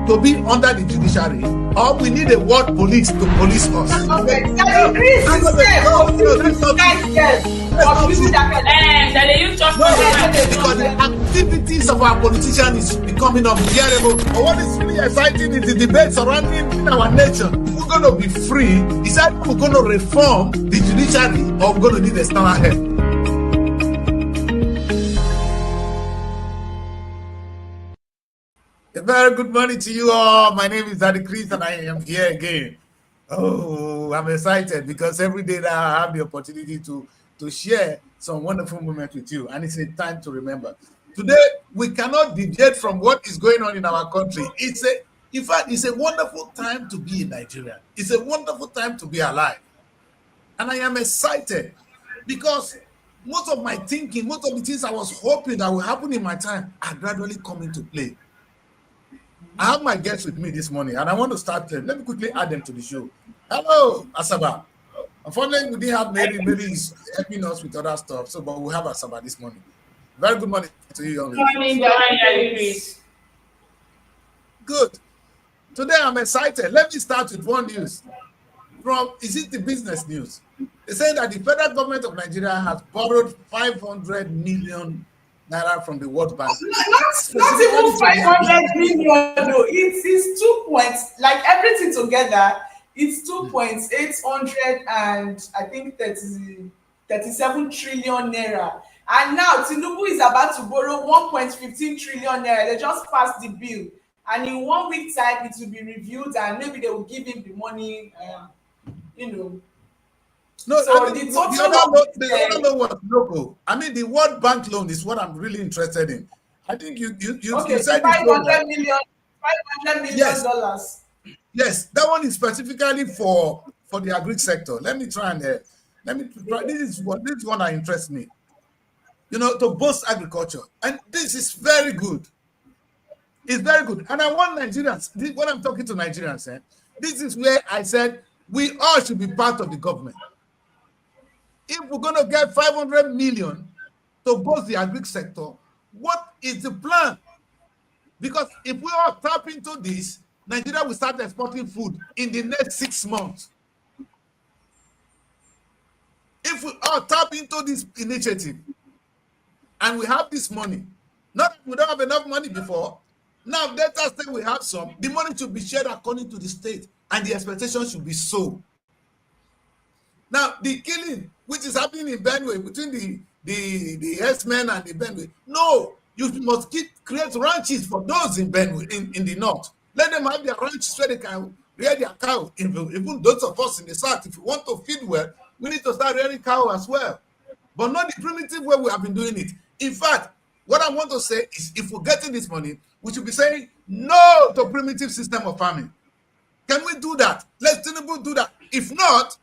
to be under the judiciary, or we need a world police to police us. Okay. That's because the activities of our politicians is becoming unbearable. But what is really exciting is the debate surrounding our nation. We're going to be free. Is that we're going to reform the judiciary, or we're going to need external help? A very good morning to you all. My name is Daddy Chris, and I am here again. Oh, I'm excited because every day that I have the opportunity to share some wonderful moments with you, and it's a time to remember. Today, we cannot deviate from what is going on in our country. In fact, it's a wonderful time to be in Nigeria. It's a wonderful time to be alive. And I am excited because most of my thinking, most of the things I was hoping that will happen in my time are gradually coming to play. I have my guests with me this morning, and I want to start them. Let me quickly add them to the show. Hello, Asaba. Unfortunately, we didn't have Mary. Mary is helping us with other stuff, but we'll have Asaba this morning. Very good morning to you, young lady. Good morning. Good. Today, I'm excited. Let me start with one news. Is it the business news? They say that the federal government of Nigeria has borrowed 500 million naira from the World Bank. Not even 500 million, though. It is 2 points, like everything together, it's 2.800 and I think 37 trillion naira. And now Tinubu is about to borrow 1.15 trillion naira. They just passed the bill. And in 1 week time, it will be reviewed and maybe they will give him the money, No, so I mean, the other loan was local. I mean, the World Bank loan is what I'm really interested in. I think you said $500 million. Yes, that one is specifically for the agri sector. Let me try. This is one that interests me. To boost agriculture, and this is very good. It's very good, and I want Nigerians. When I'm talking to Nigerians, this is where I said we all should be part of the government. If we're going to get 500 million to boost the agri sector, what is the plan? Because if we all tap into this, Nigeria will start exporting food in the next 6 months. If we all tap into this initiative and we have this money, not we don't have enough money before, now Delta State we have some, the money should be shared according to the state and the expectation should be so. Now, the killing which is happening in Benue between the herdsmen and the Benue, no, you must create ranches for those in Benue, in the north. Let them have their ranches where they can rear their cow. Even those of us in the south, if we want to feed well, we need to start rearing cow as well. But not the primitive way we have been doing it. In fact, what I want to say is if we're getting this money, we should be saying no to primitive system of farming. Can we do that? Let Tinubu do that. If not,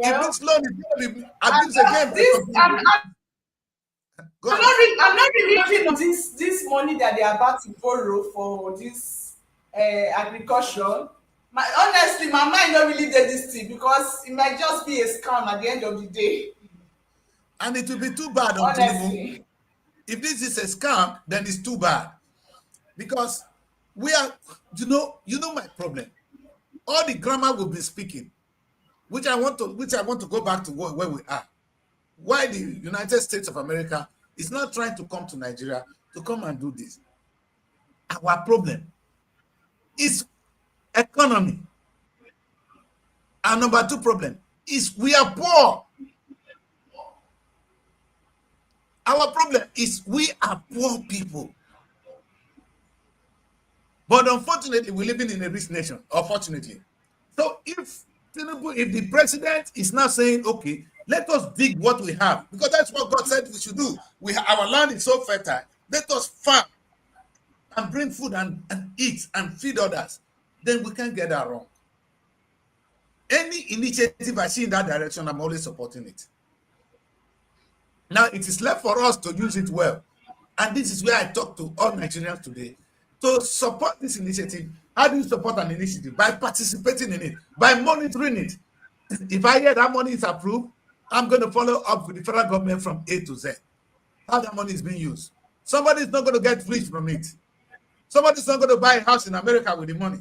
if this loan is going to be abused again, I'm not really looking at this money that they are about to borrow for this agriculture. Honestly, my mind don't really do this thing because it might just be a scam at the end of the day. And it will be too bad on Tinubu. If this is a scam, then it's too bad. Because we are, you know my problem. All the grammar we've been speaking, which I want to go back to where we are. Why the United States of America is not trying to come to Nigeria to come and do this. Our problem is economy. Our number 2 problem is we are poor. Our problem is we are poor people. But unfortunately, we're living in a rich nation, unfortunately. So if the president is now saying, okay, let us dig what we have, because that's what God said we should do. Our land is so fertile. Let us farm and bring food and eat and feed others. Then we can't get that wrong. Any initiative I see in that direction, I'm always supporting it. Now, it is left for us to use it well. And this is where I talk to all Nigerians today. To support this initiative, how do you support an initiative? By participating in it, by monitoring it. If I hear that money is approved, I'm going to follow up with the federal government from A to Z. How that money is being used. Somebody is not going to get rich from it. Somebody's not going to buy a house in America with the money.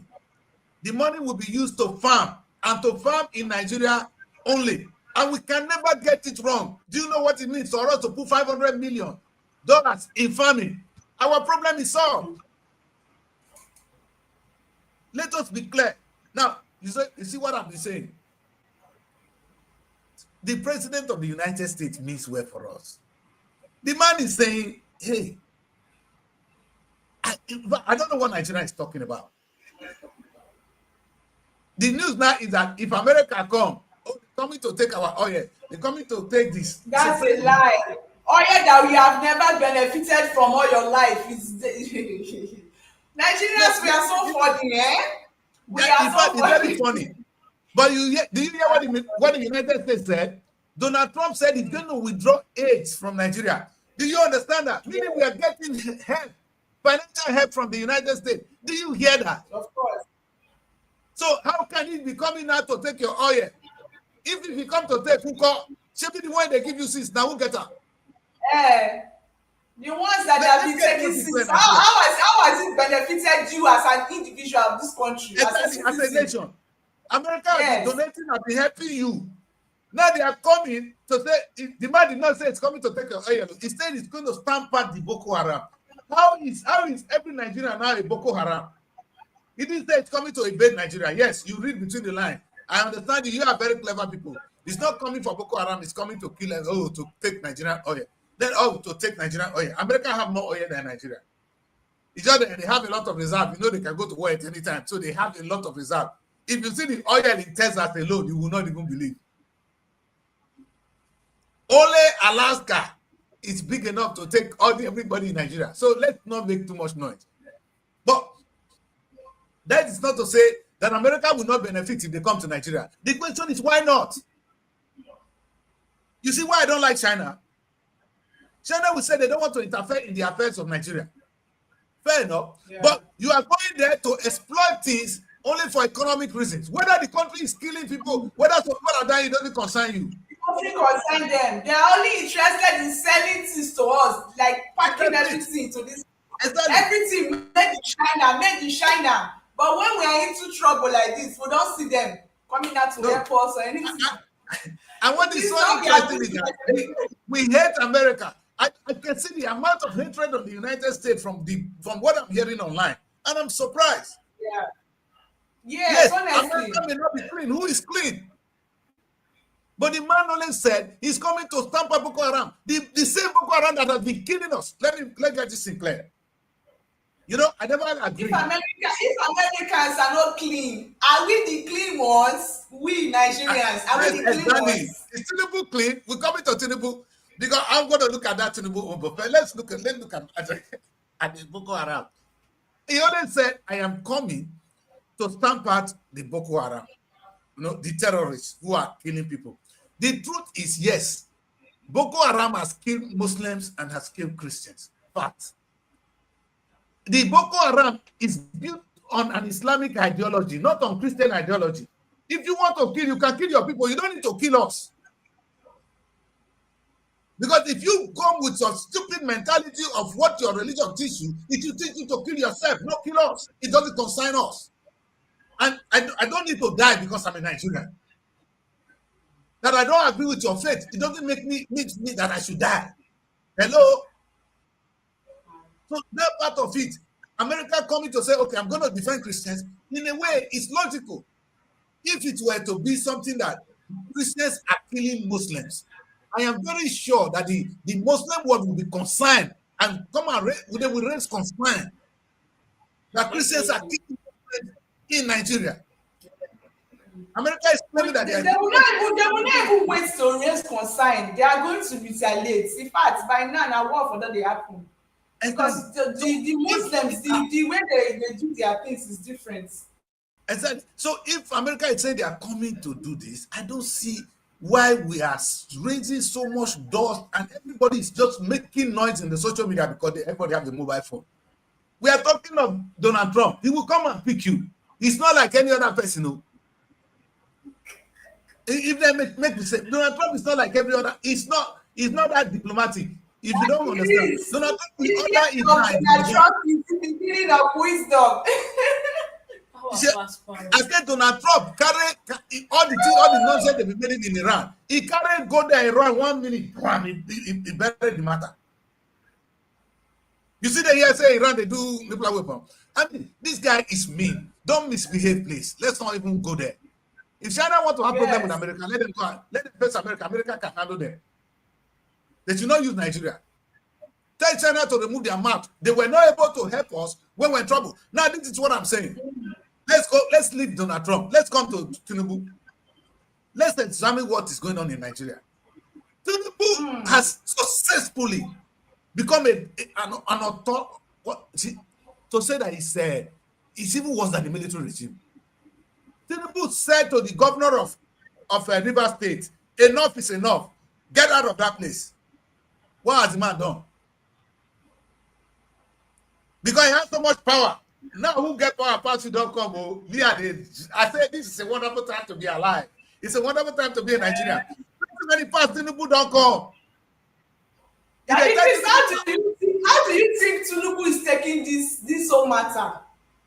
The money will be used to farm, and to farm in Nigeria only. And we can never get it wrong. Do you know what it means for us to put $500 million in farming? Our problem is solved. Let us be clear. Now, you see what I've been saying? The president of the United States means well for us. The man is saying, hey, I don't know what Nigeria is talking about. The news now is that if America come, they're coming to take our oil. They're coming to take this. That's a lie. Oil that we have never benefited from all your life is Nigerians. We are so funny, eh? We are so funny. It's very funny. But do you hear what the United States said? Donald Trump said he's going to withdraw aid from Nigeria. Do you understand that? Meaning we are getting help, financial help from the United States. Do you hear that? Of course. So how can it be coming out to take your oil? If you come to take Fuko, should be the one they give you since now who get up? The ones that have been taking since how has it benefited you as an individual of this country? As a nation. America has been donating and been helping you. Now they are coming to say, the man did not say it's coming to take your oil. He said it's going to stamp out the Boko Haram. How is every Nigerian now a Boko Haram? He didn't say it's coming to invade Nigeria. Yes, you read between the lines. I understand you are very clever people. It's not coming for Boko Haram, it's coming to kill us, to take Nigerian oil. Then, to take Nigerian oil. America have more oil than Nigeria. It's just that they have a lot of reserve. You know they can go to war at any time. So they have a lot of reserve. If you see the oil in Texas alone, you will not even believe. Only Alaska is big enough to take everybody in Nigeria. So let's not make too much noise. But that is not to say that America will not benefit if they come to Nigeria. The question is, why not? You see why I don't like China? China will say they don't want to interfere in the affairs of Nigeria. Fair enough. Yeah. But you are going there to exploit things only for economic reasons. Whether the country is killing people, whether some people are dying, it doesn't concern you. It doesn't concern them. They are only interested in selling things to us, like packing everything to this. Exactly. Everything made in China. But when we are into trouble like this, we don't see them coming out to help us or anything. And what is so interesting is that we hate America. I can see the amount of hatred of the United States from what I'm hearing online, and I'm surprised. Yeah. Yes, honestly. America may not be clean. Who is clean? But the man only said he's coming to stamp out Boko Haram. The same Boko Haram that has been killing us. Let get this in clear. You know, I never agree. If Americans are not clean, are we the clean ones? We Nigerians, are we the clean ones? Is Tinubu clean? We're coming to Tinubu because I'm going to look at that Tinubu. But let's look at the Boko Haram. He only said, I am coming to stamp out the Boko Haram. You know, the terrorists who are killing people. The truth is, yes, Boko Haram has killed Muslims and has killed Christians. But the Boko Haram is built on an Islamic ideology, not on Christian ideology. If you want to kill, you can kill your people. You don't need to kill us. Because if you come with some stupid mentality of what your religion teaches you, it will teach you to kill yourself, not kill us. It doesn't concern us. And I don't need to die because I'm a Nigerian. That I don't agree with your faith, it doesn't make me that I should die. Hello? So that part of it, America coming to say, okay, I'm going to defend Christians, in a way, it's logical. If it were to be something that Christians are killing Muslims, I am very sure that the Muslim world will be concerned and they will raise concern that Christians are killing Muslims in Nigeria. America is claiming that they will not even wait to raise concern. They are going to retaliate. In fact, by now war for that they happen. Because the Muslims, the way they do their things is different. Exactly. So if America is saying they are coming to do this, I don't see why we are raising so much dust and everybody is just making noise in the social media because everybody have the mobile phone. We are talking of Donald Trump. He will come and pick you. He's not like any other person. No. If they make mistake, Donald Trump is not like every other. He's not that diplomatic. If you don't understand, Please, Donald Trump is the under years his of mind. Donald Trump is the beginning of wisdom. He said, I said Donald Trump all the nonsense they be made in Iran. He carried go there Iran 1 minute, bam, he buried the matter. You see the here say Iran they do nuclear weapon. I mean, this guy is mean. Don't misbehave, please. Let's not even go there. If China want to have problem with Yes. America, let them go. Let them face America. America can handle them. They should not use Nigeria. Tell China to remove their mouth. They were not able to help us when we're in trouble. Now, this is what I'm saying. Let's go. Let's leave Donald Trump. Let's come to Tinubu. Let's examine what is going on in Nigeria. Tinubu has successfully become an author. To say that it's even worse than the military regime. Tinubu said to the governor of Rivers State, enough is enough. Get out of that place. What has the man done? Because he has so much power. Now who get power past you don't come. Oh, I say this is a wonderful time to be alive. It's a wonderful time to be a Nigerian. Too many past Tinubu don't come. How do you think Tinubu is taking this whole matter?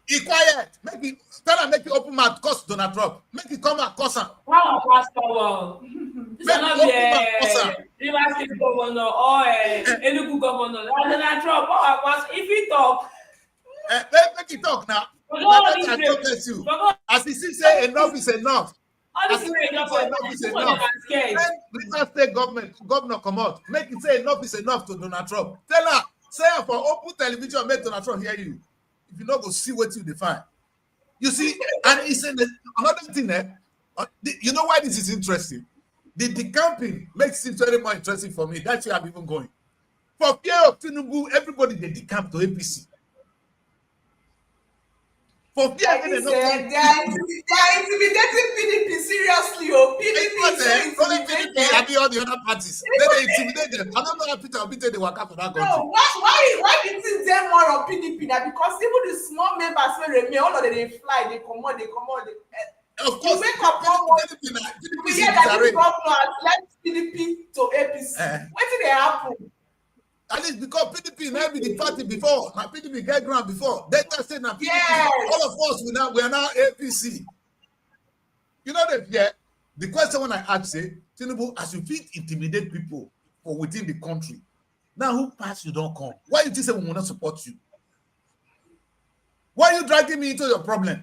He quiet. Make it open mouth curse Donald Trump. Make it come and curse him. Wow, Pastor, wow. This is not the Rivers State governor or Enugu governor. Donald Trump, if he talk, make it talk now. As he say enough is enough. Enough is enough. Rivers State governor come out. Make it say enough is enough to Donald Trump. Tell her, say her for open television, make Donald Trump hear you. If you not go see what you define. You see, and it's another thing there. You know why this is interesting? The camping makes it very more interesting for me. That's why I'm even going. For fear of Tinubu, everybody they decamp to APC. For fear they are intimidating PDP seriously. Oh, PDP is only PDP and all the other parties. They intimidate them. I don't know how Peter Obi they work out for that country. No, why you think them more on PDP now? Because even the small members wey remain, all of them they fly, they come out. Of course, you wake up one morning, we hear that the governor has left PDP to APC. What did they happen? At least because PDP never be the party before. Now PDP get ground before. Delta State now PDP. Yes. All of us we are now APC. You know that the question when I ask say, Tinubu, as you fit intimidate people for within the country, now who pass you don't come? Why you just say we will not support you? Why are you dragging me into your problem?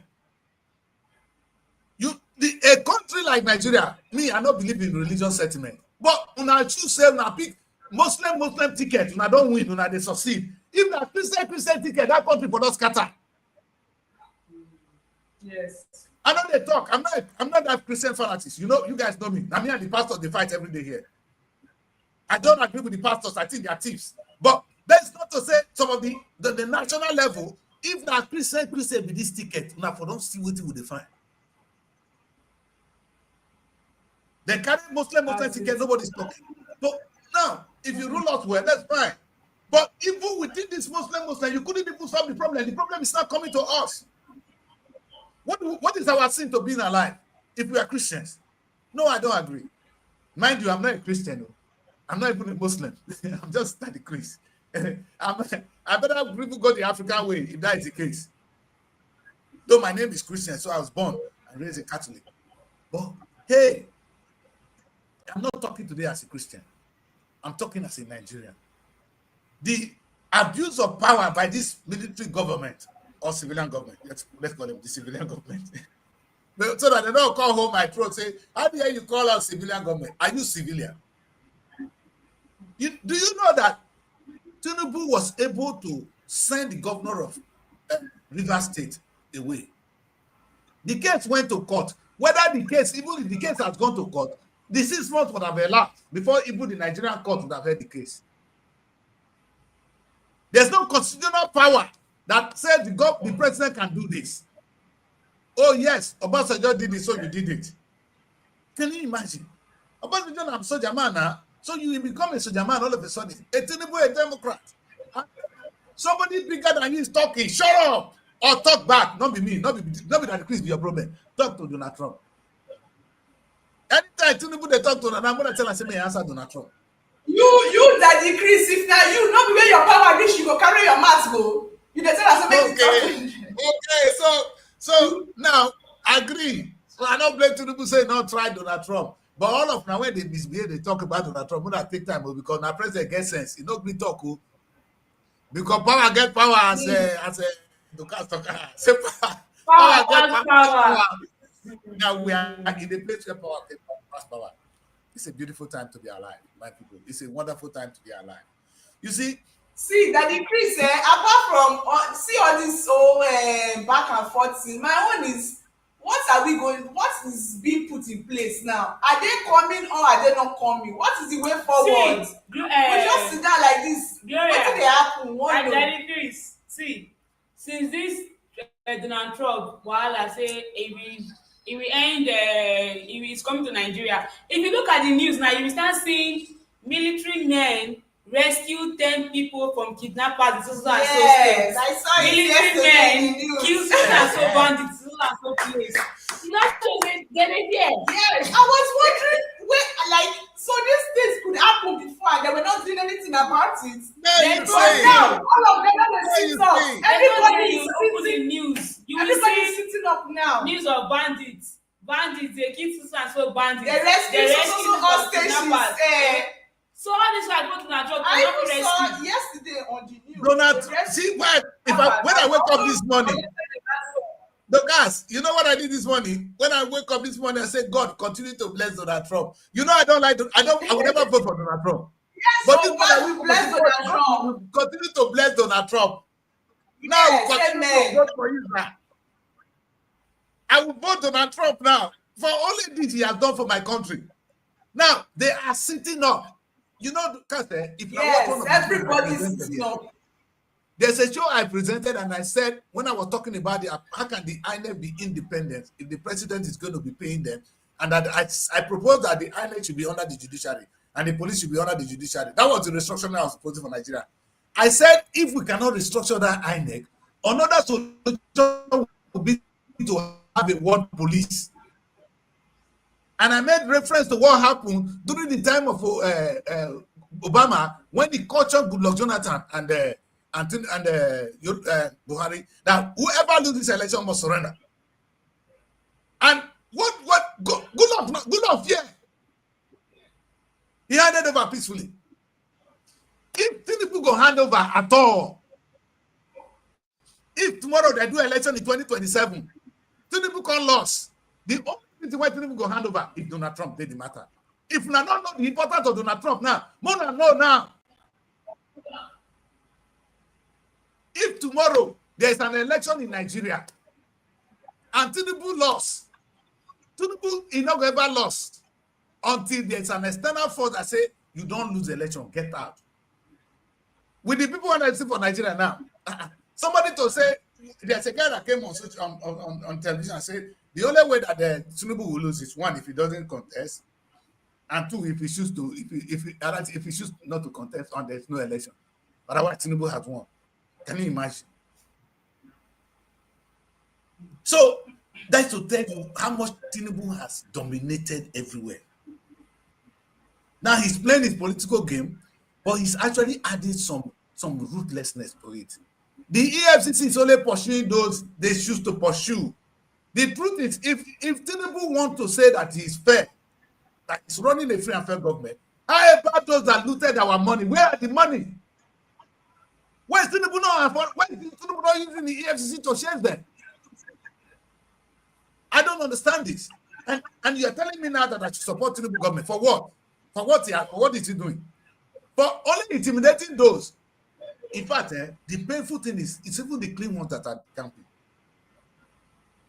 A country like Nigeria, me, I don't believe in religious settlement. But when I choose say when I pick Muslim ticket, when I don't win, when I they succeed. If that Christian ticket, that country for not scatter. Yes. I know they talk. I'm not that Christian fanatics. You know, you guys know me. I mean, and the pastors they fight every day here. I don't agree with the pastors. I think they are thieves. But that's not to say some of the national level. If that Christian with this ticket, now for don't see what they will define. They carry Muslim ticket. Nobody's talking. So now, if you rule us well, that's fine. But even within this Muslim, you couldn't even solve the problem. The problem is not coming to us. What is our sin to being alive if we are Christians? No, I don't agree. Mind you, I'm not a Christian. No. I'm not even a Muslim. I'm just not a Christ. I better even go the African way if that is the case. Though my name is Christian, so I was born and raised a Catholic. But hey, I'm not talking today as a Christian. I'm talking as a Nigerian. The abuse of power by this military government or civilian government, let's call them the civilian government, so that they don't call home my throat say, how dare you call us civilian government? Are you civilian? Do you know that Tinubu was able to send the governor of Rivers State away? The case went to court. Whether even if the case has gone to court, the 6 months would have elapsed before even the Nigerian court would have heard the case. There's no constitutional power that says the president can do this. Oh yes, Obasanjo did it, so you did it. Can you imagine? Obasanjo, I'm soldier man now. So you become a soldier man all of a sudden. A Tinubu, a Democrat. Somebody bigger than you is talking. Shut up or talk back. Not be me. Not be that Chris be your problem. Talk to Donald Trump. Anytime Tinubu they talk to Donald, I'm going to tell him, say, may answer Donald Trump. You that decrease, if now you not be where your power reach, you go carry your mat go. You dey tell us make it Okay. talk. Okay. So now agree. So I don't blame people say not try Donald Trump. But all of now when they misbehave, they talk about Donald Trump. When I take time because now president gets sense. You know, we talk because power get power as a say Power get pass power. Now we are in the place where power get power. It's a beautiful time to be alive, my people. It's a wonderful time to be alive. You see, See that increase, apart from see all this whole back and forth thing, my own is what are we going, what is being put in place now? Are they coming or are they not coming? What is the way forward? See, We just sit down like this. Gloria, Wetin dey happen? One and know. then Chris, see, since this Donald Trump wahala say he will end, he is coming to Nigeria. If you look at the news now, you will start seeing military men rescue 10 people from kidnappers in so and so Yes, state. I saw it Military yesterday in men the news. kill so and so bandits in so and so place. You know, so they dey there. Yes, I was wondering where, like, so these things could happen before and they were not doing anything about it. now They you told But say, now, all of them are What you sitting up. think? Everybody you is open the sitting. news, you will Everybody is see sitting up now. news of bandits. Bandits, they kill so and so bandits. They rescue so hostages. So all this I go to Nigeria, I cannot even rescue. saw yesterday on the news. Donald, they rescue see why when I wake up this morning, the guys, you know what I did this morning? When I wake up this morning, I said, God, continue to bless Donald Trump. You know, I don't like, I would never vote for Donald Trump. Yes, But so this one, I God will bless Donald Trump. continue to bless Donald Trump. Now, Yes, continue amen. to vote for you now. I will vote Donald Trump now for only this he has done for my country. Now, they are sitting up. You know, because if you Yes, are everybody is sitting up. There's a show I presented and I said, when I was talking about how can the INEC be independent if the president is going to be paying them, and that I proposed that the INEC should be under the judiciary and the police should be under the judiciary. That was the restructuring I was proposing for Nigeria. I said, if we cannot restructure that INEC, another solution would be to have a one police. And I made reference to what happened during the time of Obama when he cautioned Goodluck Jonathan and Buhari that whoever loses this election must surrender. And Goodluck fear. He handed over peacefully. If Tinubu go hand over at all, if tomorrow they do election in 2027, Tinubu can lose. The only reason why Tinubu go hand over if Donald Trump did the matter. If we not know the importance of Donald Trump now, more than know now. If tomorrow there is an election in Nigeria and Tinubu lost, Tinubu is not ever lost until there's an external force that say you don't lose the election, get out. With the people when I see for Nigeria now, somebody to say there's a guy that came on television and said the only way that the Tinubu will lose is one, if he doesn't contest, and two, if he chooses to, if he chooses not to contest and there's no election. Otherwise, Tinubu has won. Can you imagine? So that's to tell you how much Tinubu has dominated everywhere. Now he's playing his political game, but he's actually added some ruthlessness to it. The EFCC is only pursuing those they choose to pursue. The truth is, if Tinubu wants to say that he's fair, that he's running a free and fair government, how about those that looted our money? Where are the money? Why is Tinubu not using the EFCC to chase them? I don't understand this. And you're telling me now that I should support Tinubu government. For what? For what is he doing? For only intimidating those. In fact, the painful thing is, it's even the clean ones that are camping.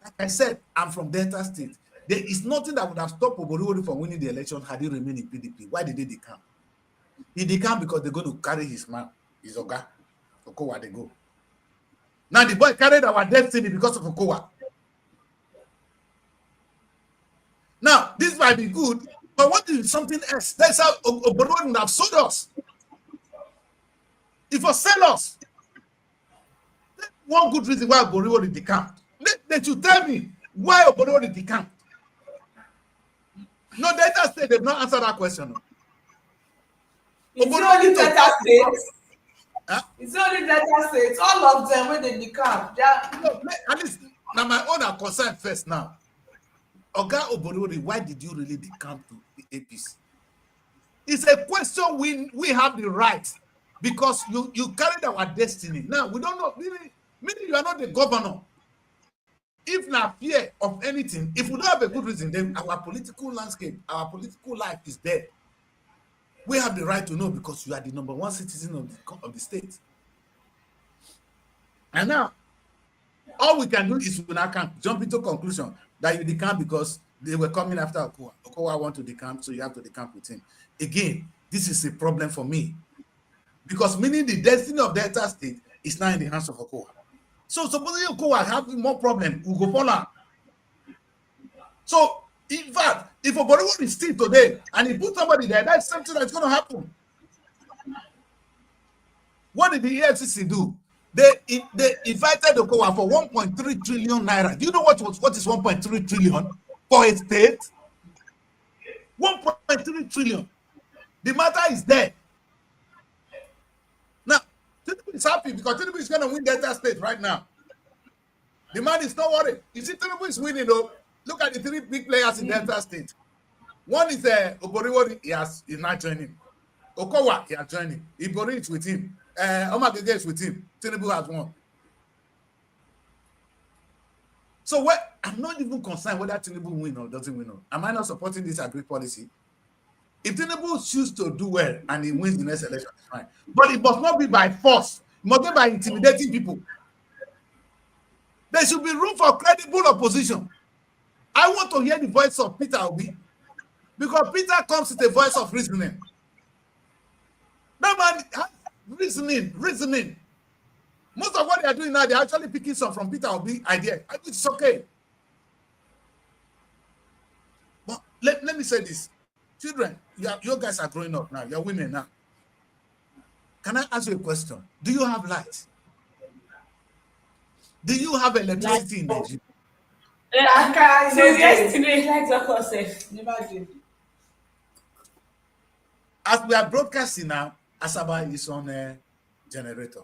Like I said, I'm from Delta State. There is nothing that would have stopped Oborori from winning the election had he remained in PDP. Why did they decamp? He decamped because they're going to carry his man, his Oga. Okowa, they go. Now the boy carried our destiny because of Okowa. Now, this might be good, but what is something else? That's how Oborori would have sold us. If you sell us, one good reason why Oborori decamped. They should tell me why Oborori decamped. No, Delta State, they've not answered that question. It's only Delta States. Huh? It's only Delta States. All of them when they become. No, at least now my own are concerned first now. Oga Oborori, why did you really decamp to the APC? It's a question we have the right, because you carried our destiny. Now we don't know. Meaning you are not the governor. If not fear of anything, if we don't have a good reason, then our political landscape, our political life is dead. We have the right to know because you are the number one citizen of the state. And now, all we can do is we now can jump into conclusion that you decamp because they were coming after Okowa. Okowa want to decamp, so you have to decamp with him. Again, this is a problem for me, because meaning the destiny of Delta State is now in the hands of Okowa. So supposing Okowa have more problem, we go follow. So in fact, if Obororo is still today and he put somebody there, that's something that's going to happen. What did the EFCC do? They invited Okowa for 1.3 trillion naira. Do you know what is 1.3 trillion for a state? 1.3 trillion. The matter is there. Now, Tinubu is happy because Tinubu is going to win Delta State right now. The man is not worried. You see, Tinubu is winning though. Look at the three big players in Delta State. One is Oboriwo, he's not joining. Okowa, he has joined him. Ibori is with him. Omagege is with him. Tinubu has won. So I'm not even concerned whether Tinubu win or doesn't win. Am I not supporting this agri policy? If Tinubu chooses to do well and he wins the next election, it's fine. But it must not be by force. It must be by intimidating people. There should be room for credible opposition. I want to hear the voice of Peter Obi, because Peter comes with a voice of reasoning. That man has reasoning. Most of what they are doing now, they're actually picking some from Peter Obi idea. It's okay. But let me say this. Children, you guys are growing up now. You're women now. Can I ask you a question? Do you have light? Do you have electricity in Nigeria? Since yesterday, lights are concept. Never did. As we are broadcasting now, Asaba is on a generator,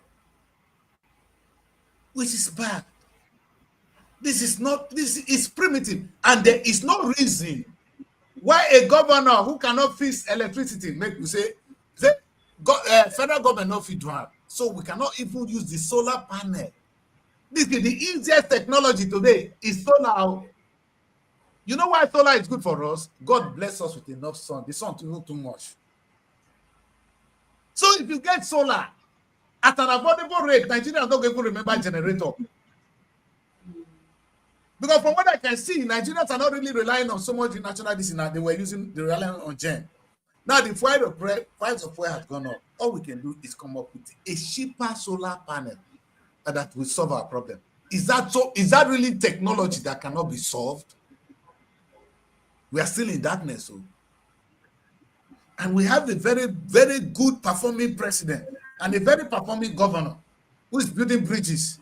which is bad. This is primitive, and there is no reason why a governor who cannot fix electricity make you say federal government not fit do it. So we cannot even use the solar panel. This is the easiest technology today is solar. You know why solar is good for us? God bless us with enough sun. The sun too much. So if you get solar at an affordable rate, Nigerians don't even remember generator. Because from what I can see, Nigerians are not really relying on so much national this now. They were relying on gen. Now the price of fuel has gone up. All we can do is come up with a cheaper solar panel that will solve our problem. Is that so? Is that really technology that cannot be solved? We are still in darkness. So. And we have a very, very good performing president and a very performing governor who is building bridges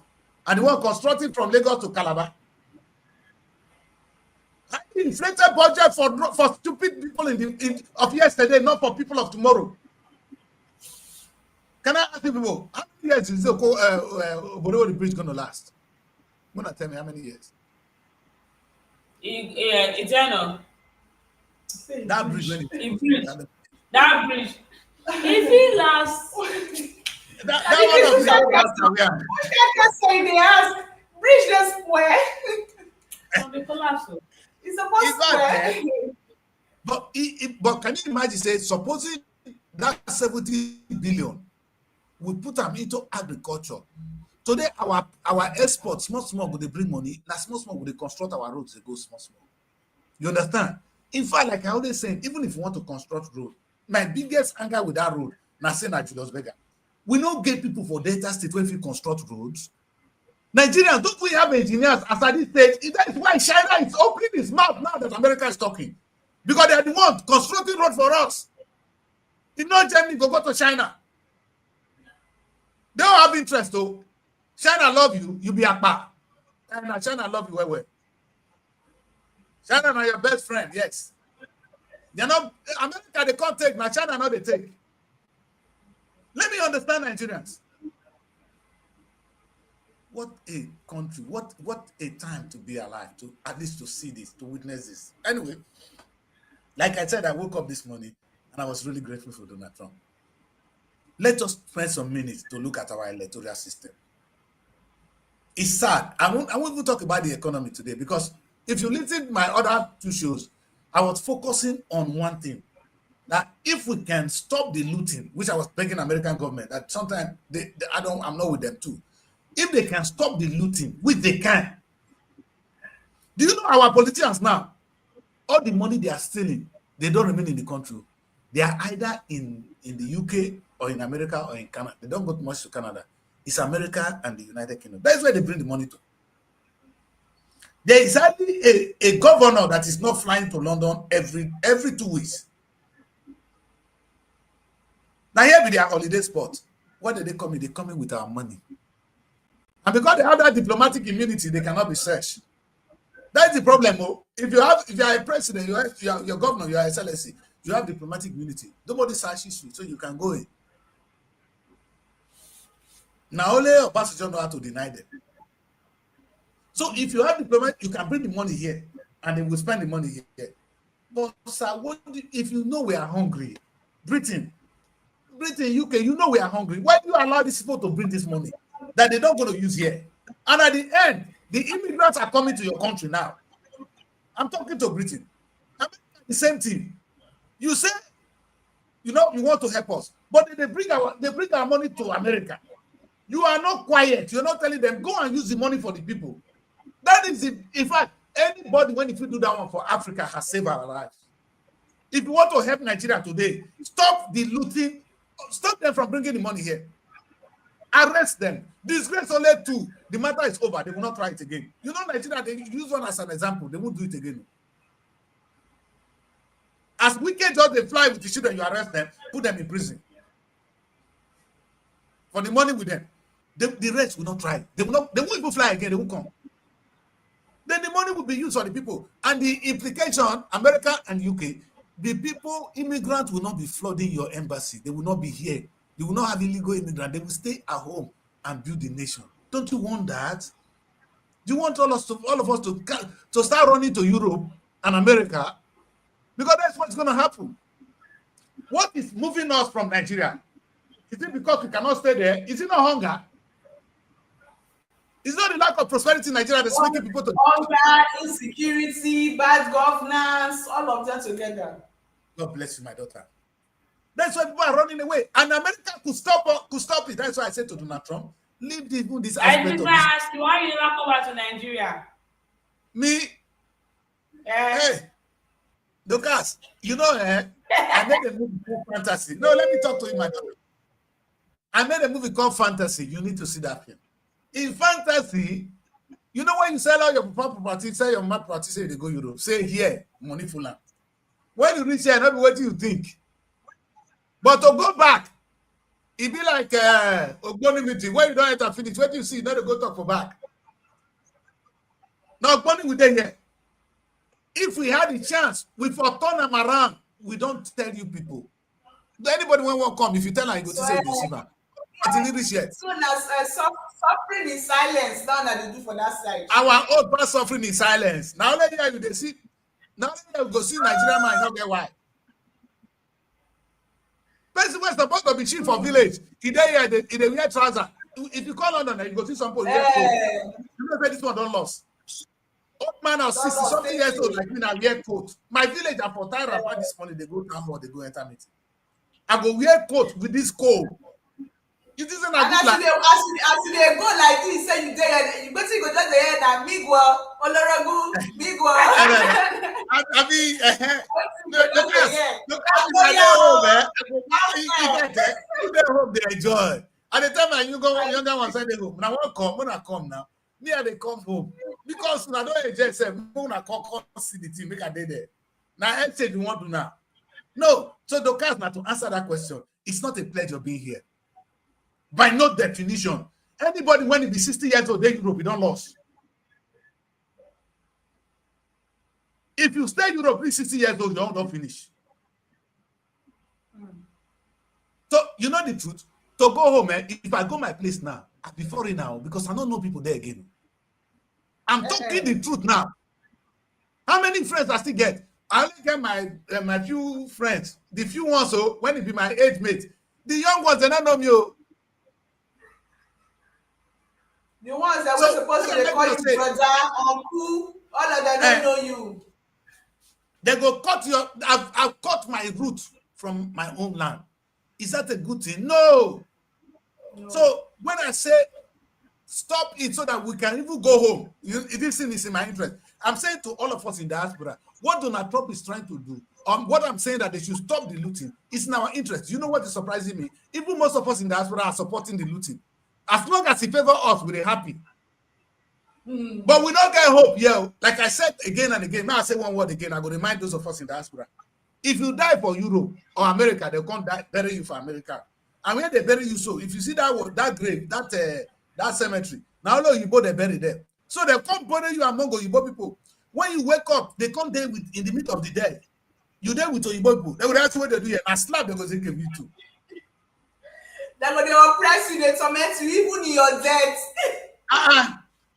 and the one constructing from Lagos to Calabar. Inflated budget for stupid people of yesterday, not for people of tomorrow. Can I ask you people, how many years is the Obororo bridge going to last? You're going to tell me how many years? Eternal. That bridge, that bridge. If it lasts, that one of the last I say they ask, bridge the square. on the collapse. It's supposed to square. But can you imagine, say, supposing that 70 billion we put them into agriculture. Today, our exports, small, will they bring money? Now, small, will they construct our roads? They go small. You understand? In fact, like I always say, even if you want to construct road, my biggest anger with that road, now saying that Julius Berger, we don't get people for Delta State when we construct roads. Nigerians, don't we have engineers as at this stage? That is why China is opening its mouth now that America is talking. Because they are the ones constructing road for us. You know, Germany go to China. They don't have interest though. China love you, you be a pa. China love you well. China are your best friend, yes. They're not America, they can't take, now China not they take. Let me understand Nigerians. What a country, what a time to be alive, to at least to see this, to witness this. Anyway, like I said, I woke up this morning and I was really grateful for Donald Trump. Let us spend some minutes to look at our electoral system. It's sad. I won't even talk about the economy today, because if you listen to my other two shows, I was focusing on one thing. That if we can stop the looting, which I was begging American government, that sometimes I'm not with them too. If they can stop the looting, which they can. Do you know our politicians now? All the money they are stealing, they don't remain in the country. They are either in the UK or in America or in Canada. They don't go much to Canada. It's America and the United Kingdom. That's where they bring the money to. There is hardly a governor that is not flying to London every 2 weeks. Now here be their holiday spot. What do they come in? They come in with our money. And because they have that diplomatic immunity, they cannot be searched. That's the problem. Oh. If you are a president, you are your governor, you are a excellency, you have diplomatic immunity. Nobody searches you, so you can go in. Now only Obasanjo know how to deny them. So if you have diplomat, you can bring the money here, and they will spend the money here. But sir, if you know we are hungry, Britain, UK, you know we are hungry. Why do you allow these people to bring this money that they don't going to use here? And at the end, the immigrants are coming to your country now. I'm talking to Britain. I mean, the same thing. You say, you want to help us, but they bring our money to America. You are not quiet. You're not telling them, go and use the money for the people. That is it. In fact, anybody, if you do that one for Africa, has saved our lives. If you want to help Nigeria today, stop the looting. Stop them from bringing the money here. Arrest them. Disgrace only two. The matter is over. They will not try it again. You know, Nigeria, they use one as an example. They won't do it again. As wicked as they fly with the children, you arrest them, put them in prison. For the money with them. The rest will not try. They won't even fly again. They won't come. Then the money will be used for the people. And the implication, America and UK, the people, immigrants will not be flooding your embassy. They will not be here. They will not have illegal immigrants. They will stay at home and build the nation. Don't you want that? Do you want all of us to start running to Europe and America? Because that's what's going to happen. What is moving us from Nigeria? Is it because we cannot stay there? Is it not hunger? It's not the lack of prosperity in Nigeria that's making people to... Hunger, insecurity, bad governance, all of that together. God bless you, my daughter. That's why people are running away. And America could stop it. That's why I said to Donald Trump, leave this I did not ask you, why you not come back to Nigeria? Me? Yes. Hey, Lucas, I made a movie called Fantasy. No, let me talk to you, my daughter. I made a movie called Fantasy. You need to see that film. In Fantasy, you know when you sell all your property, sell your mad property, say they go Europe. Say here, money full land. When you reach here, not be what you think. But to go back, it be like Ogboni meeting. When you don't enter finish, what you see, you know to go talk for back. Now Ogboni with them here. If we had the chance, we for turn them around. We don't tell you people. Anybody when won't come, if you tell her, you go to say deceiver. Until reach yet. So now suffering in silence. Now that they do for that side. Our old past suffering in silence. Now let you they see. Now let you go see Nigerian man not get why. Person was supposed to be chief for village. He they wear trouser. If you call London, you go see some people. You know say this one don't lost. Old man of 60-something years old like me now wear coat. My village are for Tyra about this morning. They go town hall, they go enter meeting. I go wear coat with this cold. It isn't a and good as they go like this, say you there, you go to go just there that Miguel, Olorogu, Miguel. I mean, look, they enjoy. At the time you go, younger one say they home. Now when I come now, me they come home because I don't just say when I come see the team make a day there. Now I said you want to now. No, so the case now to answer that question, it's not a pleasure being here. By no definition, anybody when he be 60 years old, they Europe, you don't lose. If you stay in Europe, reach 60 years old, you don't finish. So you know the truth. to go home, if I go my place now, I'll be foreign now because I don't know people there again. I'm talking the truth now. How many friends I still get? I only get my few friends. The few ones, so when it be my age mate. The young ones, they don't know me. The ones that were supposed to call you brother, uncle, all of them don't know you. They go cut your. I've cut my root from my own land. Is that a good thing? No. So when I say stop it so that we can even go home, this thing is in my interest. I'm saying to all of us in diaspora, what Donald Trump is trying to do, what I'm saying that they should stop the looting, is in our interest. You know what is surprising me? Even most of us in diaspora are supporting the looting. As long as he favor us, we're happy. But we don't get hope, yeah. Like I said again and again, now I say one word again, I go remind those of us in diaspora. If you die for Europe or America, they'll come bury you for America. And when they bury you, so if you see that grave, that cemetery, now you both they bury there. So they come bury you among Oyibo people. When you wake up, they come there in the middle of the day. You there with Oyibo people. They will ask you what they do here. And slap because they give you too. They will oppress you, they torment you, even in your death.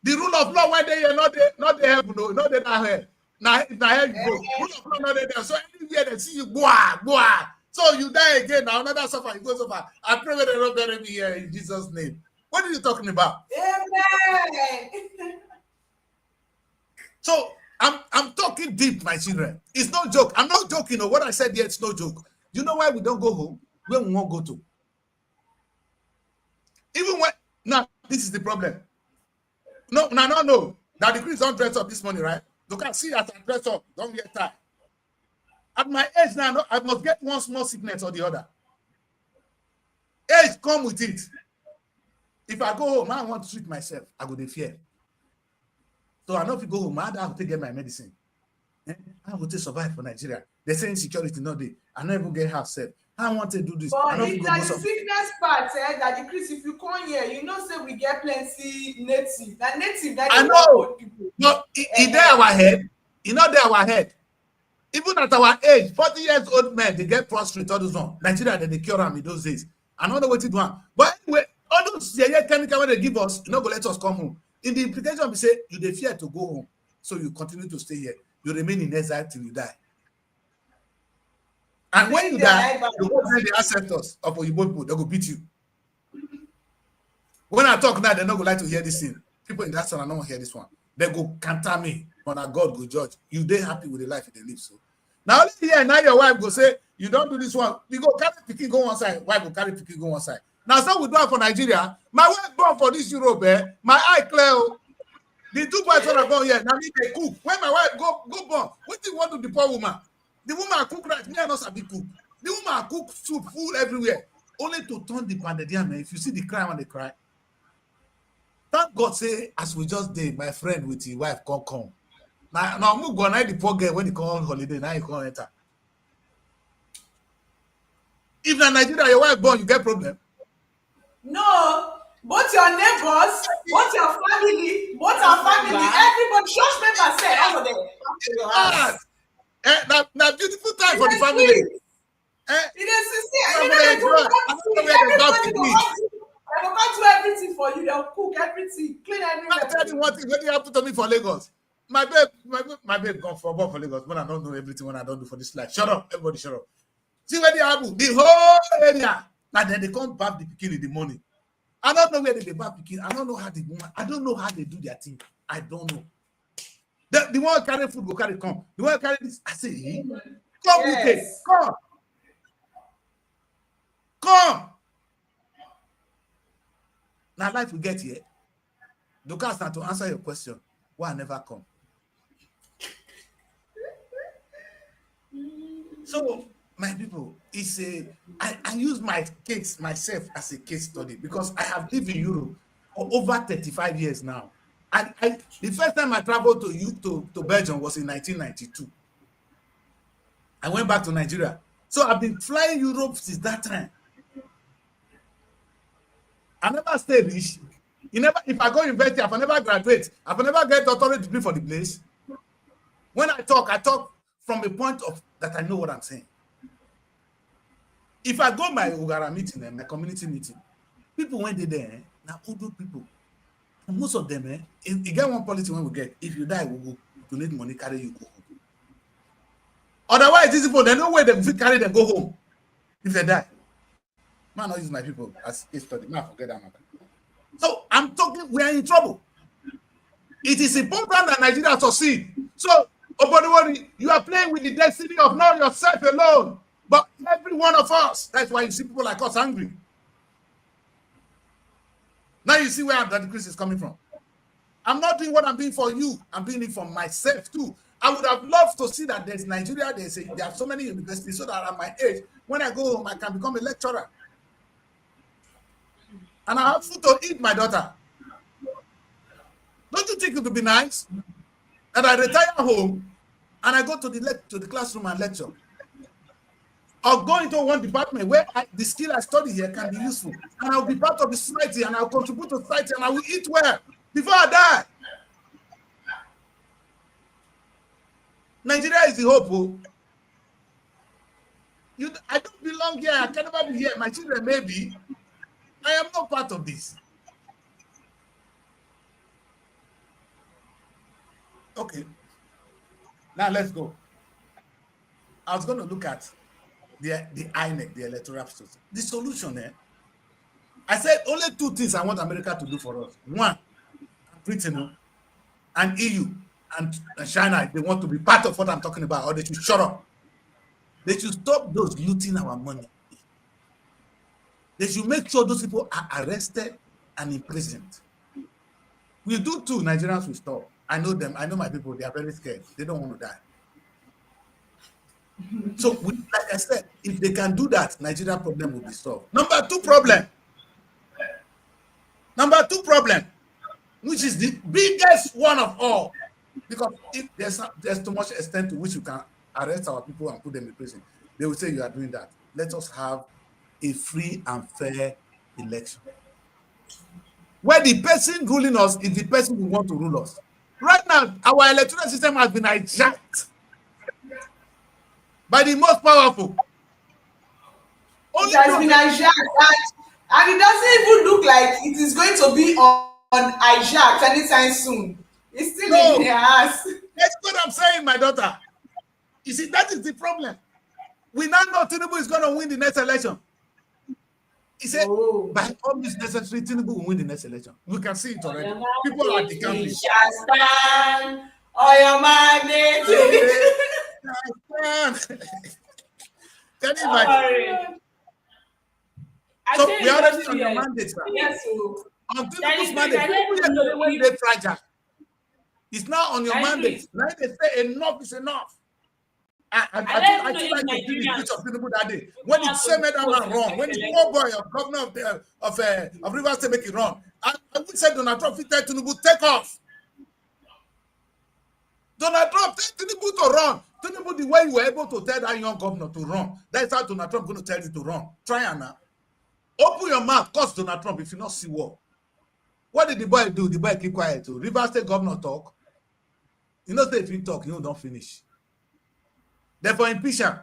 The rule of law, why they are not the help, no, not the help. Now here you go. Rule of law not there. So anywhere they see you, boah. So you die again. Now another suffer, you go suffer. I pray that they don't bury me here in Jesus' name. What are you talking about? Amen. So I'm talking deep, my children. It's no joke. I'm not joking. What I said here, it's no joke. You know why we don't go home? Where we won't go to. Even when now, this is the problem. No. That the Christians don't dress up this morning, right? You can see that I dress up. Don't get tired. At my age now, I must get one small sickness or the other. Age come with it. If I go home, I want to treat myself. I go to fear. So I know if you go home, I have to get my medicine. I want to survive for Nigeria. They're saying security no day. I never even get half safe. I want to do this. But it's like the sickness part, that the Chris, if you come here, you know, say we get plenty native. That native, that I know. No, in there our head. You know, there our head. Even at our age, 40 years old men, they get prostrate all those one. Nigeria, they cure them in those days. I don't know what it was. But anyway, all those chemical when they give us, you know, go let us come home. In the implication, we say you dey fear to go home, so you continue to stay here. You remain in exile till you die. And when you die, the whole time the ancestors of Oyibo people, they go beat you. When I talk now, they're not going to like to hear this thing. People in that son, I don't want to hear this one. They go counter me, but now God go judge. You they happy with the life they live. So now here, now your wife go say, you don't do this one. You go carry pikin go one side, wife go carry pikin go one side. Now, so we do it for Nigeria. My wife born for this Europe, my eye clear. The 2 boys are born here. Now they cook. When my wife go born, what do you want to the poor woman? The woman cook right. Me and us have cook. The woman cook soup, food everywhere. Only to turn the pandemic. If you see the cry when they cry. Thank God say, as we just did, my friend with his wife come. Now I'm going to the poor girl when he come on holiday. Now he come enter. If in Nigeria your wife born, you get problem. No, both your neighbors, both your family, everybody, church members say all of them. Now beautiful time for the family. It is sincere. They will do everything for you. They'll cook everything, clean everything. I'll tell you one thing. When you happen to me for Lagos, my babe gone for Lagos. When I don't know everything, when I don't do for this life. Shut up, everybody, shut up. See where they happen, the whole area. And then they come back the pikin in the morning. I don't know where they back pikin. I don't know how they do their thing. I don't know. The one carry food go carry come. The one carry this. I say, hey, come, yes. UK, come. Now life will get here. Lucas, now to answer your question, why I never come. So, my people, I use my case myself as a case study because I have lived in Europe for over 35 years now. And the first time I traveled to Belgium was in 1992. I went back to Nigeria. So I've been flying Europe since that time. I never stay rich. If I go university, if I never graduate, if I never get doctorate degree for the place, when I talk from a point of that I know what I'm saying. If I go my Ugara meeting and my community meeting, People when they there, now older people. And most of them, if you get one policy when we get, if you die, we go donate money, carry you go home. Otherwise, these people, they know where they will carry them, go home. If they die. Man, not use my people as case study. Man, forget that matter. So I'm talking, we are in trouble. It is important that Nigeria succeed. So, Obodiwori, you are playing with the destiny of not yourself alone, but every one of us. That's why you see people like us angry. Now you see where that increase is coming from. I'm not doing what I'm doing for you. I'm doing it for myself too. I would have loved to see that there's Nigeria. There are so many universities so that at my age, when I go home, I can become a lecturer. And I have food to eat, my daughter. Don't you think it would be nice that I retire home and I go to the classroom and lecture? Or go into one department where the skill I study here can be useful. And I'll be part of the society and I'll contribute to society and I will eat well before I die. Nigeria is the hope. Oh. I don't belong here. I can never be here. My children may be. I am not part of this. Okay. Now let's go. I was going to look at the INEC, the electoral process. The solution I said only two things I want America to do for us. One, Britain and EU and China, if they want to be part of what I'm talking about, or they should shut up. They should stop those looting our money. They should make sure those people are arrested and imprisoned. We do too, Nigerians will stop. I know them. I know my people. They are very scared. They don't want to die. So, like I said, if they can do that, Nigeria problem will be solved. Number two problem, which is the biggest one of all, because if there's too much extent to which you can arrest our people and put them in prison, they will say you are doing that. Let us have a free and fair election, where the person ruling us is the person who want to rule us. Right now, our electoral system has been hijacked by the most powerful. It has been hijacked, and it doesn't even look like it is going to be on hijacked anytime soon. It's still in their hands. That's what I'm saying, my daughter. You see, that is the problem. We now know Tinubu is going to win the next election. He said, by all means necessary, Tinubu will win the next election. We can see it already. People are decamping. Stand on your mandate. Can you imagine? So we are already on your mandate, sir. Yes, on Tinubu's mandate, when they fragile. It's now on your mandate. Now they say enough is enough. I think I could see the speech of Tinubu that day. When the same man wrong, when the poor boy of governor of Rivers State make it wrong, I would say Donald Trump tell Tinubu take off. Donald Trump tell Tinubu to run. Tinubu, the way you were able to tell that young governor to run, that's how Donald Trump going to tell you to run. Try and now. Open your mouth, cause Donald Trump if you not see war. What did the boy do? The boy keep quiet. So Rivers State governor talk. You know, if you talk, you don't finish. Therefore, impeach him.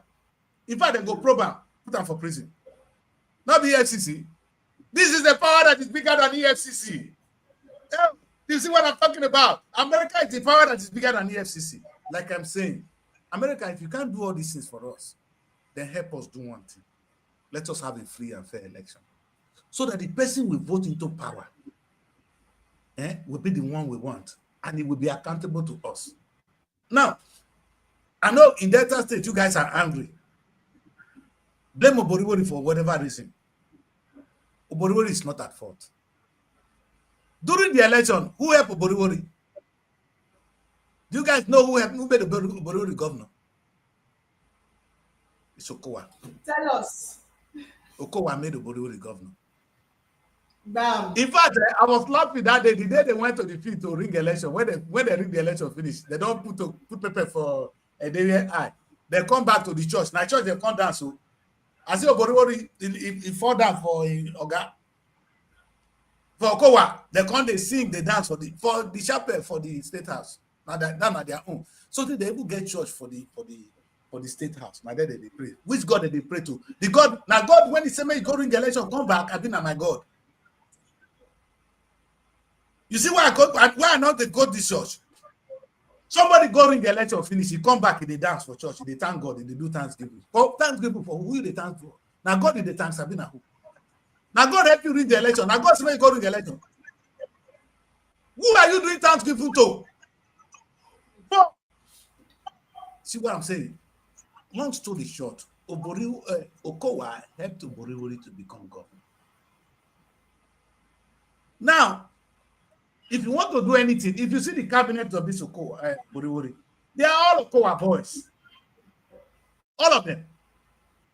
In fact, they go probe him, put him for prison. Not the EFCC. This is the power that is bigger than EFCC. Yeah, you see what I'm talking about? America is the power that is bigger than EFCC. Like I'm saying, America, if you can't do all these things for us, then help us do one thing. Let us have a free and fair election. So that the person we vote into power will be the one we want. And it will be accountable to us. Now, I know in Delta State, you guys are angry. Blame Obodiwori for whatever reason. Obodiwori is not at fault. During the election, who helped Obodiwori? Do you guys know who made Obodiwori governor? It's Okowa. Tell us. Okowa made Obodiwori governor. Bam. In fact, I was laughing that day. The day they went to the field to ring election, when they ring the election finish, they don't put paper for a day eye. They come back to the church. Now church they come down. So I see Obodiwori he fall down for Oga. For Okowa, they come they sing, they dance for the chapel for the state house. Now that are their own. So they even get church for the state house. Now there they pray. Which God did they pray to? The God now God when he say me go ring election, come back. I've been at my God. You see why I not they go this church? Somebody go ring the election finish, he come back, they dance for church, they thank God, they do thanksgiving. For thanksgiving for who they thank for? Now God did the thanks, Sabina who? Now God help you read the election. Now God say go ring the election. Who are you doing thanksgiving to? See what I'm saying? Long story short, Okowa helped Oboriwori to become governor. Now, if you want to do anything, if you see the cabinet of this Oboriwori, they are all Okowa boys. All of them.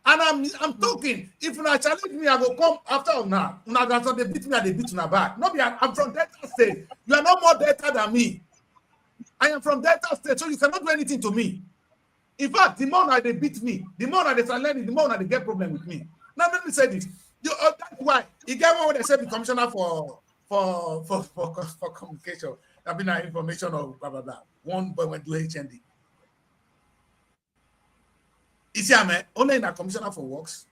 And I'm talking, if you challenge me, I will come after now. They beat me and they beat me back. No, I'm from Delta State. You are no more Delta than me. I am from Delta State, so you cannot do anything to me. In fact, the more they beat me, the more they challenge, the more they get problem with me. Now let me say this. That's why you get one when they say the commissioner for communication, I mean information or blah blah blah. One boy went to HND. You see, I'm only in a commissioner for works.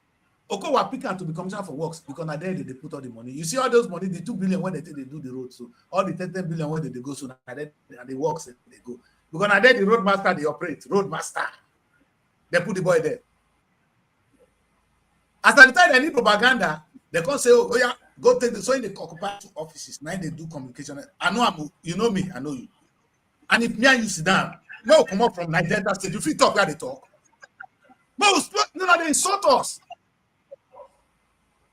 Okowa pick to be commissioner for works because now there they put all the money. You see all those money, the 2 billion when they do the road, so all the 10 billion when they go, so now they works and they go. Because now there the road master they operate, road master. They put the boy there. As at the time they need propaganda, they can't say, oh yeah, go take the so in the occupy 2 offices. Now they do communication. I know you know me, I know you. And if me and you sit down, no come up from Nigeria state, you feel talk where they talk. But no, they insult us.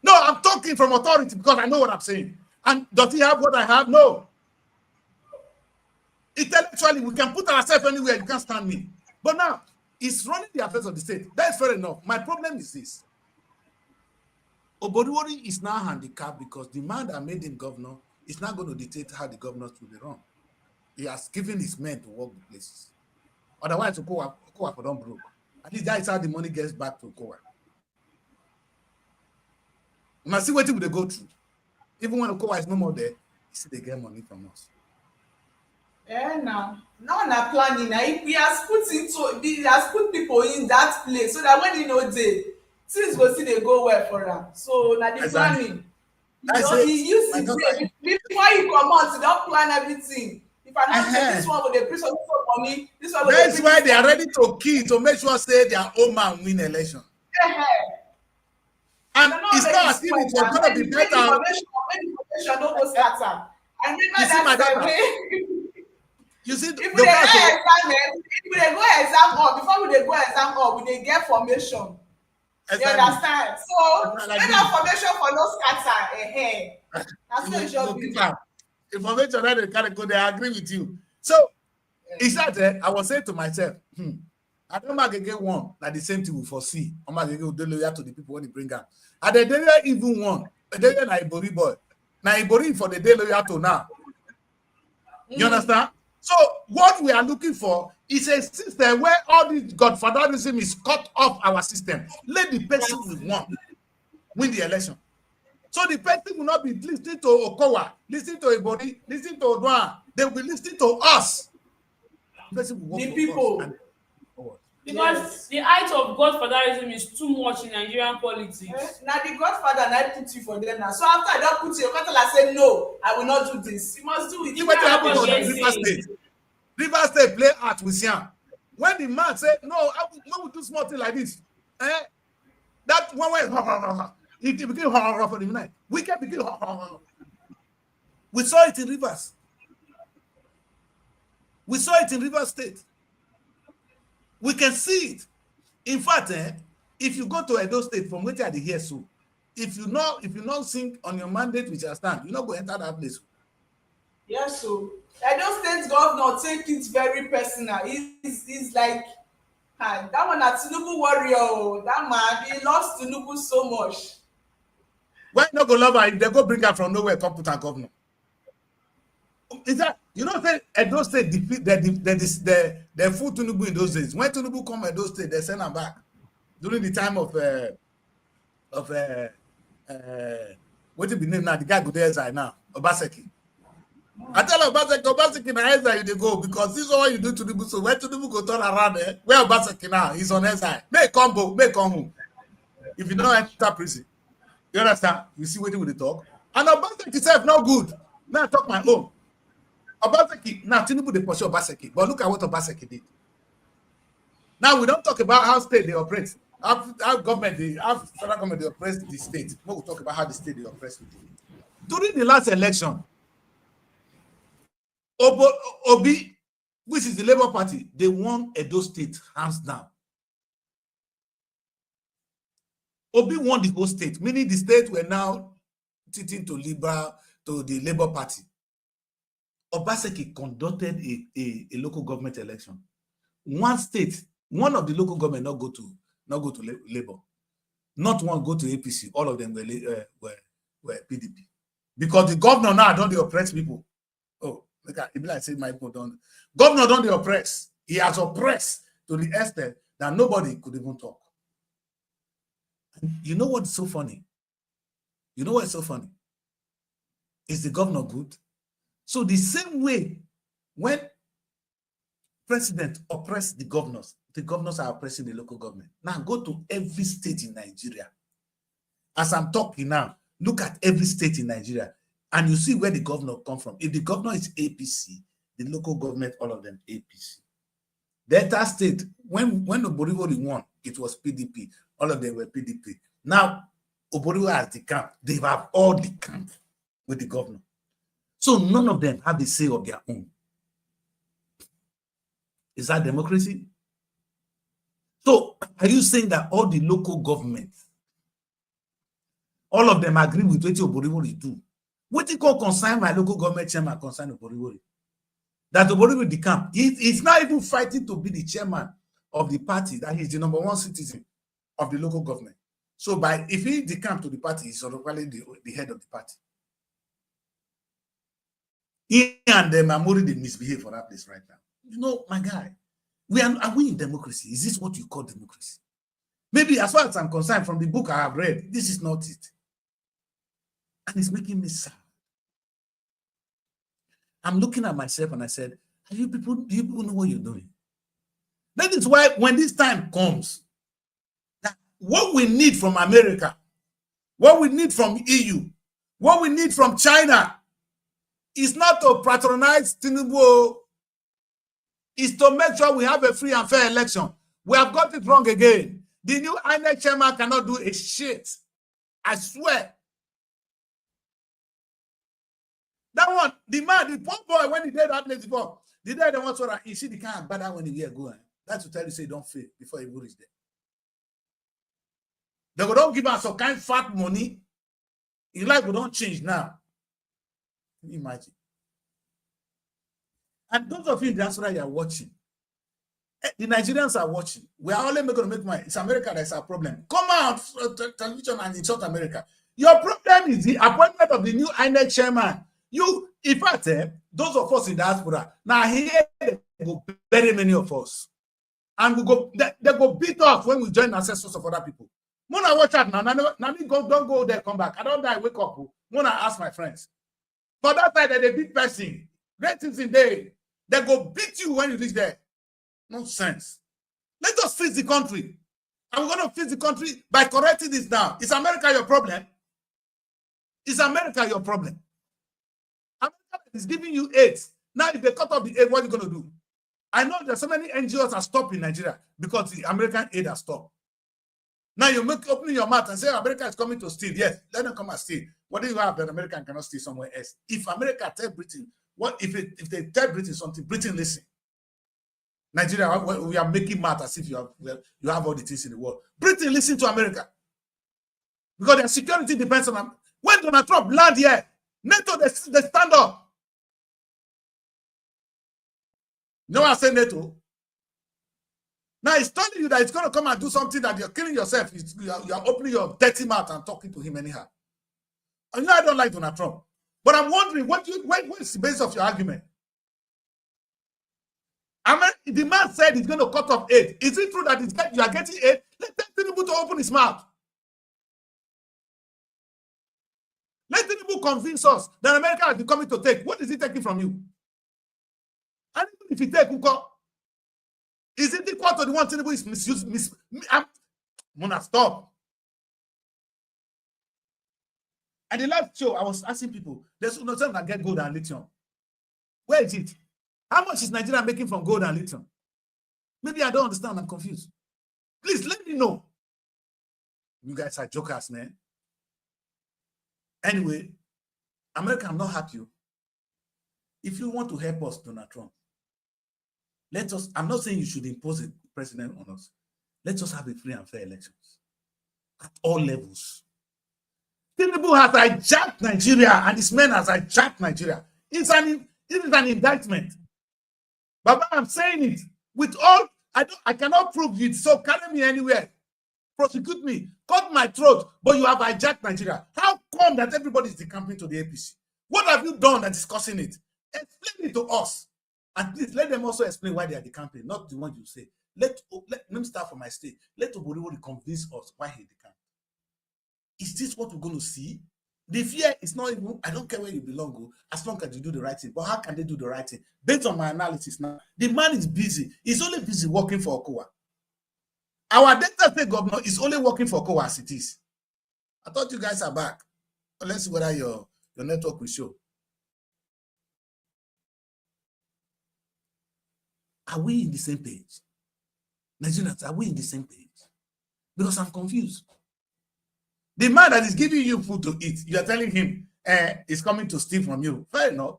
No, I'm talking from authority because I know what I'm saying. And does he have what I have? No. Intellectually, we can put ourselves anywhere. You can't stand me. But now, it's running the affairs of the state. That's fair enough. My problem is this. Oboriwori is now handicapped because the man that made him governor is not going to dictate how the governors will be run. He has given his men to work the places. Otherwise, Okowa don't broke. At least that is how the money gets back to Okowa. You must see what they go through. Even when Okowa is no more there, they get money from us. Yeah, now na planning. Now he has put people in that place so that when he know they things go see they go well for him. So now the planning. He used his day before he come out, he don't plan everything. If I not say this one with the prison for money, this one with that's why they are ready to kill to make sure say their own man win election. And it's not as if it was going to be better. When information don't go scatter. I remember that way. You see, if we go exam hall, before we go exam hall, we get formation. Exactly. You understand? So when that formation for no scatter, that's what it should be. Information that they kind of go, they agree with you. So it's that I was saying to myself, I don't want to get one that the same thing we foresee. I'm going to get loyal to the people when they bring out. And they didn't even one. They didn't na Ibori boy. Now Ibori for the day loyal to now. You understand? So what we are looking for is a system where all this godfatherism is cut off our system. Let the person we want win the election. So the person will not be listening to Okowa, listening to Ibori, listening to Odwan. They will be listening to us. The people. Because the height of godfatherism is too much in Nigerian politics. Now the godfather now put you for them now. So after I don't put you, I say no, I will not do this. You must do it. You went to happen on River State. River State play art with Siam. When the man said no, I will do small thing like this. That one way it became horror for the night. We can begin horror. We saw it in Rivers. We saw it in River State. We can see it. In fact, if you go to Edo State from where they hear so, if you not sing on your mandate which you stand, you're not going to enter that place. Yes, so Edo State governor take it very personal. He's like, that one a Tinubu warrior. That man, he loves Tinubu so much. Why not go love her if they go bring her from nowhere, come put her governor? Is that say Edo State defeat the full Tinubu in those days. When Tinubu come Edo State, they send her back during the time of what it be named now? The guy go there Ezai now, Obaseki. I tell Obaseki na Ezai they go because this is what you do to Tinubu. So when Tinubu go turn around where Obaseki now? He's on Ezai. May come home. If you don't enter prison, you understand? You see what they talk. And Obaseki itself not good. Now I talk my own. Obaseki, now Tinubu they pursue Obaseki, but look at what Obaseki did. Now we don't talk about how state they operate, how government, how federal government they oppress the state. But we talk about how the state they oppress people. During the last election, Obi, which is the Labour Party, they won Edo State hands down. Obi won the whole state, meaning the state were now sitting to the Labour Party. Obaseki conducted a local government election. One state, one of the local government not go to Labour, not one go to APC. All of them were PDP, because the governor now don't they oppress people. Oh, look at it, like say my people don't. Governor don't they oppress. He has oppressed to the extent that nobody could even talk. And you know what's so funny? You know what's so funny? Is the governor good? So the same way when president oppressed the governors are oppressing the local government. Now go to every state in Nigeria. As I'm talking now, look at every state in Nigeria and you see where the governor come from. If the governor is APC, the local government, all of them APC. Delta State, when Oboriwori won, it was PDP. All of them were PDP. Now, Oboriwori has the camp. They have all the camp with the governor. So none of them have the say of their own. Is that democracy? So are you saying that all the local governments, all of them agree with what Oboriwori do? What you call concern my local government chairman concern Oboriwori? That Oboriwori the camp, he's not even fighting to be the chairman of the party, that he's the number one citizen of the local government. So if he decamp to the party, he's already the head of the party. He and them are more they misbehave for that place right now. You know, my guy, are we in democracy? Is this what you call democracy? Maybe as far as I'm concerned, from the book I have read, this is not it. And it's making me sad. I'm looking at myself and I said, do you people know what you're doing? That is why when this time comes, that what we need from America, what we need from EU, what we need from China is not to patronize Tinubu, is to make sure we have a free and fair election. We have got it wrong again. The new INEC chairman cannot do a shit. I swear. That one, the man, the poor boy, when he did that place before, the day they want to you see the kind of bad when he here going. That's to tell you, say, don't fail before he reach there. They will don't give us some kind of fat money. In life, we don't change now. Can you imagine? And those of you in the diaspora you are watching, the Nigerians are watching. We are only going to make money. It's America that's our problem. Come out television and insult America. Your problem is the appointment of the new INEC chairman. You, in fact, those of us in diaspora, now here they go very many of us. And we go, they go beat us when we join ancestors of other people. When I watch out now, don't go there, come back. I don't die, wake up. When I ask my friends. For that side, they beat person. Great things in there. They go beat you when you reach there. No sense. Let us fix the country. And we're going to fix the country by correcting this now. Is America your problem? Is America your problem? America is giving you aid. Now, if they cut off the aid, what are you going to do? I know there's so many NGOs are stopped in Nigeria because the American aid has stopped. Now you opening your mouth and say America is coming to steal. Yes, let them come and steal. What do you have that America cannot steal somewhere else? If America tell Britain, what if they tell Britain something, Britain listen. Nigeria, we are making math as if you have all the things in the world. Britain listen to America. Because their security depends on them. When Donald Trump land here, NATO, they stand up. You know what I say, NATO? Now it's telling you that it's going to come and do something that you're killing yourself. You're opening your dirty mouth and talking to him anyhow. And you know I don't like Donald Trump. But I'm wondering, what is the basis of your argument? The man said he's going to cut off aid. Is it true that you are getting aid? Let Tinubu to open his mouth. Let Tinubu convince us that America is coming to take. What is he taking from you? And even if he take, is it equal to the one Tinubu is misused? I'm gonna stop. And the last show, I was asking people, there's no time that get gold and lithium. Where is it? How much is Nigeria making from gold and lithium? Maybe I don't understand. I'm confused. Please let me know. You guys are jokers, man. Anyway, America, I'm not happy. If you want to help us, Donald Trump, let us, I'm not saying you should impose a president on us. Let us have a free and fair elections at all levels. Tinubu has hijacked Nigeria and his men has hijacked Nigeria. It is an indictment. But I'm saying it with all, I cannot prove it, so carry me anywhere. Prosecute me, cut my throat, but you have hijacked Nigeria. How come that everybody is decamping to the APC? What have you done that is causing it? Explain it to us. And please let them also explain why they are decamping, not the one you say. Let me start from my state. Let Oboriwori convince us why he decamped. Is this what we're going to see? The fear is not even, I don't care where you belong, as long as you do the right thing. But how can they do the right thing? Based on my analysis now, the man is busy. He's only busy working for Okowa. Our Delta State governor is only working for Okowa as it is. I thought you guys are back. But let's see whether your network will show. Are we in the same page? Nigerians, are we in the same page? Because I'm confused. The man that is giving you food to eat, you are telling him he's coming to steal from you. Fair enough.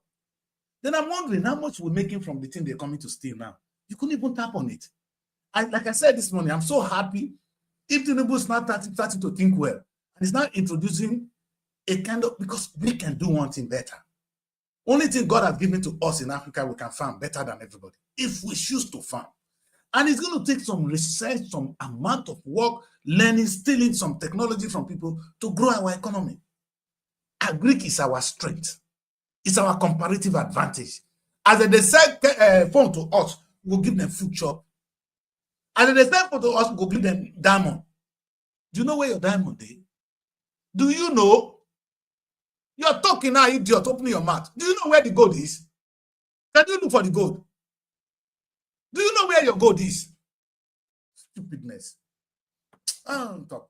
Then I'm wondering how much we're making from the thing they're coming to steal now. You couldn't even tap on it. Like I said this morning, I'm so happy if Tinubu is now starting to think well and he's now introducing a kind of, because we can do one thing better. Only thing God has given to us in Africa, we can farm better than everybody if we choose to farm. And it's going to take some research, some amount of work, learning, stealing some technology from people to grow our economy. Agric is our strength. It's our comparative advantage. As they sell phone to us, we'll give them food shop. As they sell phone to us, we'll give them diamond. Do you know where your diamond is? Do you know? You're talking now, idiot, opening your mouth. Do you know where the gold is? Can you look for the gold? Do you know where your gold is? Stupidness. Talk.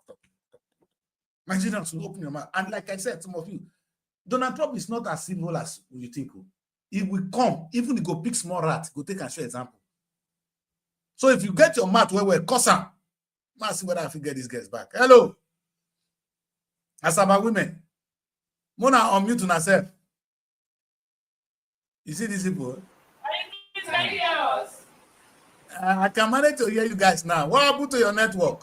Nigerians will open your mouth. And like I said, some of you, Donald Trump is not as evil as you think. He will come, even if go pick small rat, go take and show example. So if you get your mouth where curse him, let's see whether I can get these guys back. Hello. Asaba women. Mona unmute on herself. You see these people? I can manage to hear you guys now. What happened to your network?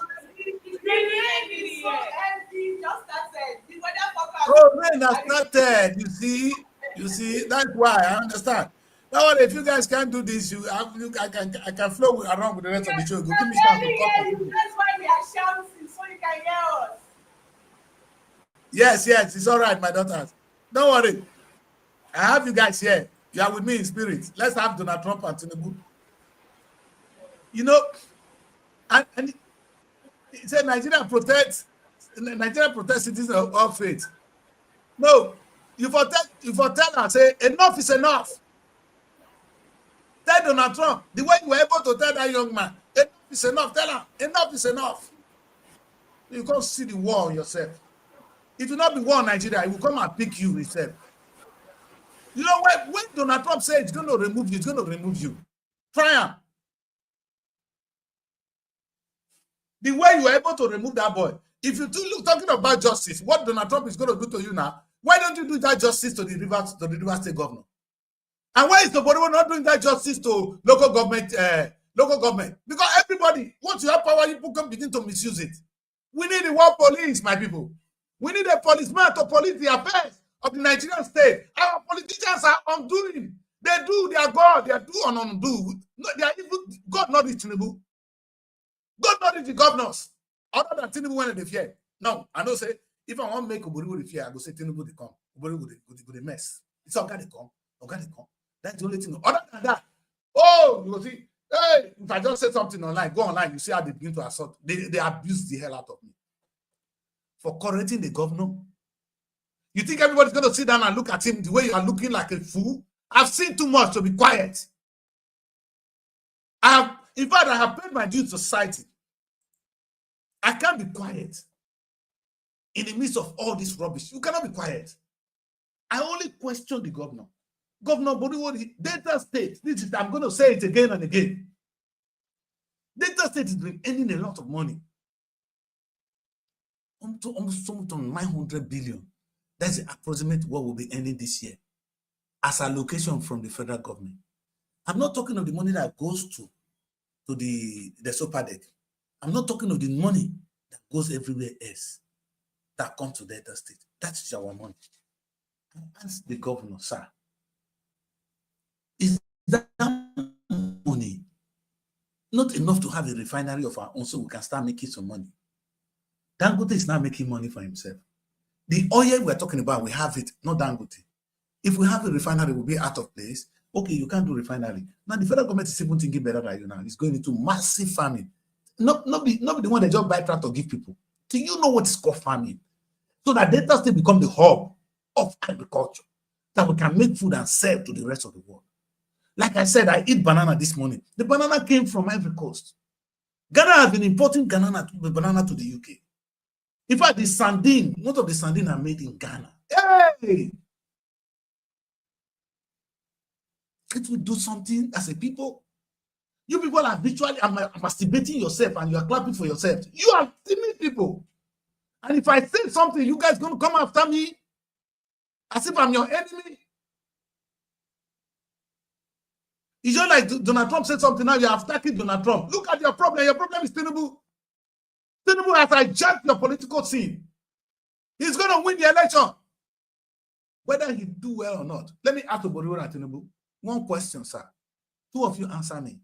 Oh, man, that's started. You see, that's why I understand. Now, if you guys can't do this, I can flow around with the rest of the show. Go give me chance to talk. That's why we are shouting so you can hear us. Yes, it's all right, my daughters. Don't worry. I have you guys here. You are with me in spirit. Let's have Donald Trump and Tinubu. You know, and he said Nigeria protects citizens of all faith. No, you for tell and say enough is enough. Tell Donald Trump the way you were able to tell that young man enough is enough. Tell him enough is enough. You can't see the war on yourself. It will not be war on Nigeria. It will come and pick you himself. You know when Donald Trump says it's going to remove you, it's going to remove you. Try him. The way you were able to remove that boy. If you look talking about justice, what Donald Trump is going to do to you now, why don't you do that justice to the Rivers State governor? And why is the body not doing that justice to local government? Because everybody, once you have power, you can begin to misuse it. We need the war police, my people. We need a policeman to police the affairs of the Nigerian state. Our politicians are undoing. They do their God. They are do and undo. No, they are even God not the Tinubu. God not the governors. Other than Tinubu when they fear. No, I don't say if I want to make Oboriwori fear, I go say Tinubu they come. Oboriwori go mess. It's all they come. That's the only thing. Other than that, you will see. Hey, if I just say something online, go online, you see how they begin to assault. They abuse the hell out of me for correcting the governor. You think everybody's going to sit down and look at him the way you are looking like a fool? I've seen too much to be quiet. In fact, I have paid my due to society. I can't be quiet in the midst of all this rubbish. You cannot be quiet. I only question the governor. Governor Bodiwori, Delta State, I'm going to say it again and again. Delta State has been earning a lot of money. Almost 900 billion. That's approximately what we'll be earning this year as allocation from the federal government. I'm not talking of the money that goes to the super deck. I'm not talking of the money that goes everywhere else that comes to Delta State. That is our money. Ask the governor, sir, is that money not enough to have a refinery of our own so we can start making some money? Dangote is now making money for himself. The oil we're talking about, we have it, not Dangote. If we have a refinery, we'll be out of place. Okay, you can't do refinery. Now the federal government is even thinking better than you now. It's going into massive farming. Not be the one that just buy tractor give people. Do you know what is called farming? So that Delta State become the hub of agriculture, that we can make food and sell to the rest of the world. Like I said, I eat banana this morning. The banana came from Ivory Coast. Ghana has been importing banana to the UK. In fact, the sardine, most of the sardine are made in Ghana. Hey! It will do something as a people. You people are virtually masturbating yourself and you are clapping for yourself. You are timid people. And if I say something, you guys going to come after me as if I'm your enemy. It's just like Donald Trump said something, now you are attacking Donald Trump. Look at your problem. Your problem is Tinubu. Tinubu has hijacked your political scene. He's going to win the election. Whether he do well or not. Let me ask Oboriwara and Tinubu one question, sir. Two of you answer me.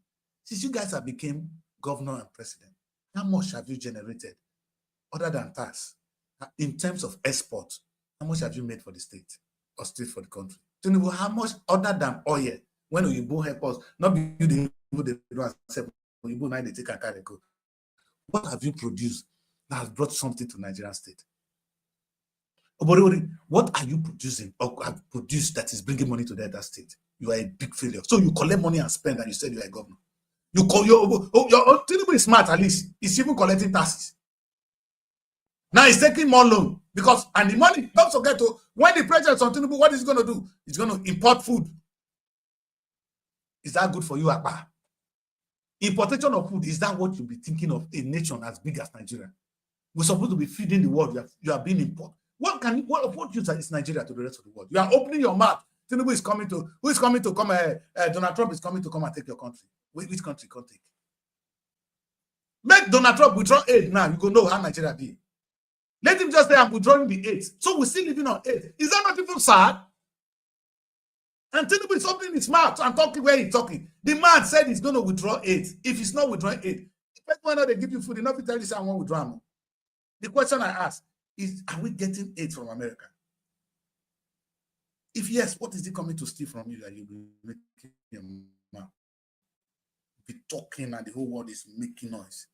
Since you guys have become governor and president, how much have you generated other than tax in terms of export? How much have you made for the state or state for the country? Tinubu, how much other than oil? When you help us, not be you the don't accept, you now they take a carry go. What have you produced that has brought something to Nigerian state? What are you producing or have produced that is bringing money to that state? You are a big failure. So you collect money and spend, and you said you are a governor. You call your Tinubu is smart, at least. He's even collecting taxes. Now he's taking more loan because, and the money, don't forget to, when the president on Tinubu, what is he going to do? He's going to import food. Is that good for you, Akpa? Importation of food, is that what you'll be thinking of a nation as big as Nigeria? We're supposed to be feeding the world. You are being imported. What use is Nigeria to the rest of the world? You are opening your mouth. Tinubu is coming to, who is coming to come? Donald Trump is coming to come and take your country. Which country can take? Make Donald Trump withdraw aid now. You go know how Nigeria be. Let him just say, I'm withdrawing the aid. So we're still living on aid. Is that not even sad? And Tinubu is opening his mouth and talking where he's talking. The man said he's going to withdraw aid. If he's not withdrawing aid, why not they give you food? Enough to tell you, say, I want withdraw more. The question I ask is, are we getting aid from America? If yes, what is it coming to steal from you that you'll be making your mouth? Be talking and the whole world is making noise.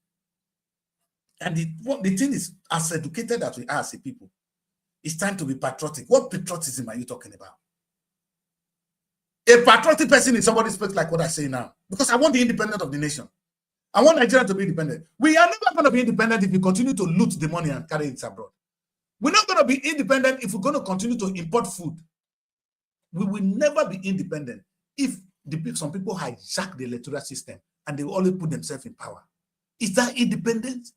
And the thing is, as educated as we are as a people, it's time to be patriotic. What patriotism are you talking about? A patriotic person is somebody speaks like what I say now. Because I want the independence of the nation. I want Nigeria to be independent. We are never going to be independent if we continue to loot the money and carry it abroad. We're not going to be independent if we're going to continue to import food. We will never be independent if some people hijack the electoral system and they will always put themselves in power. Is that independent?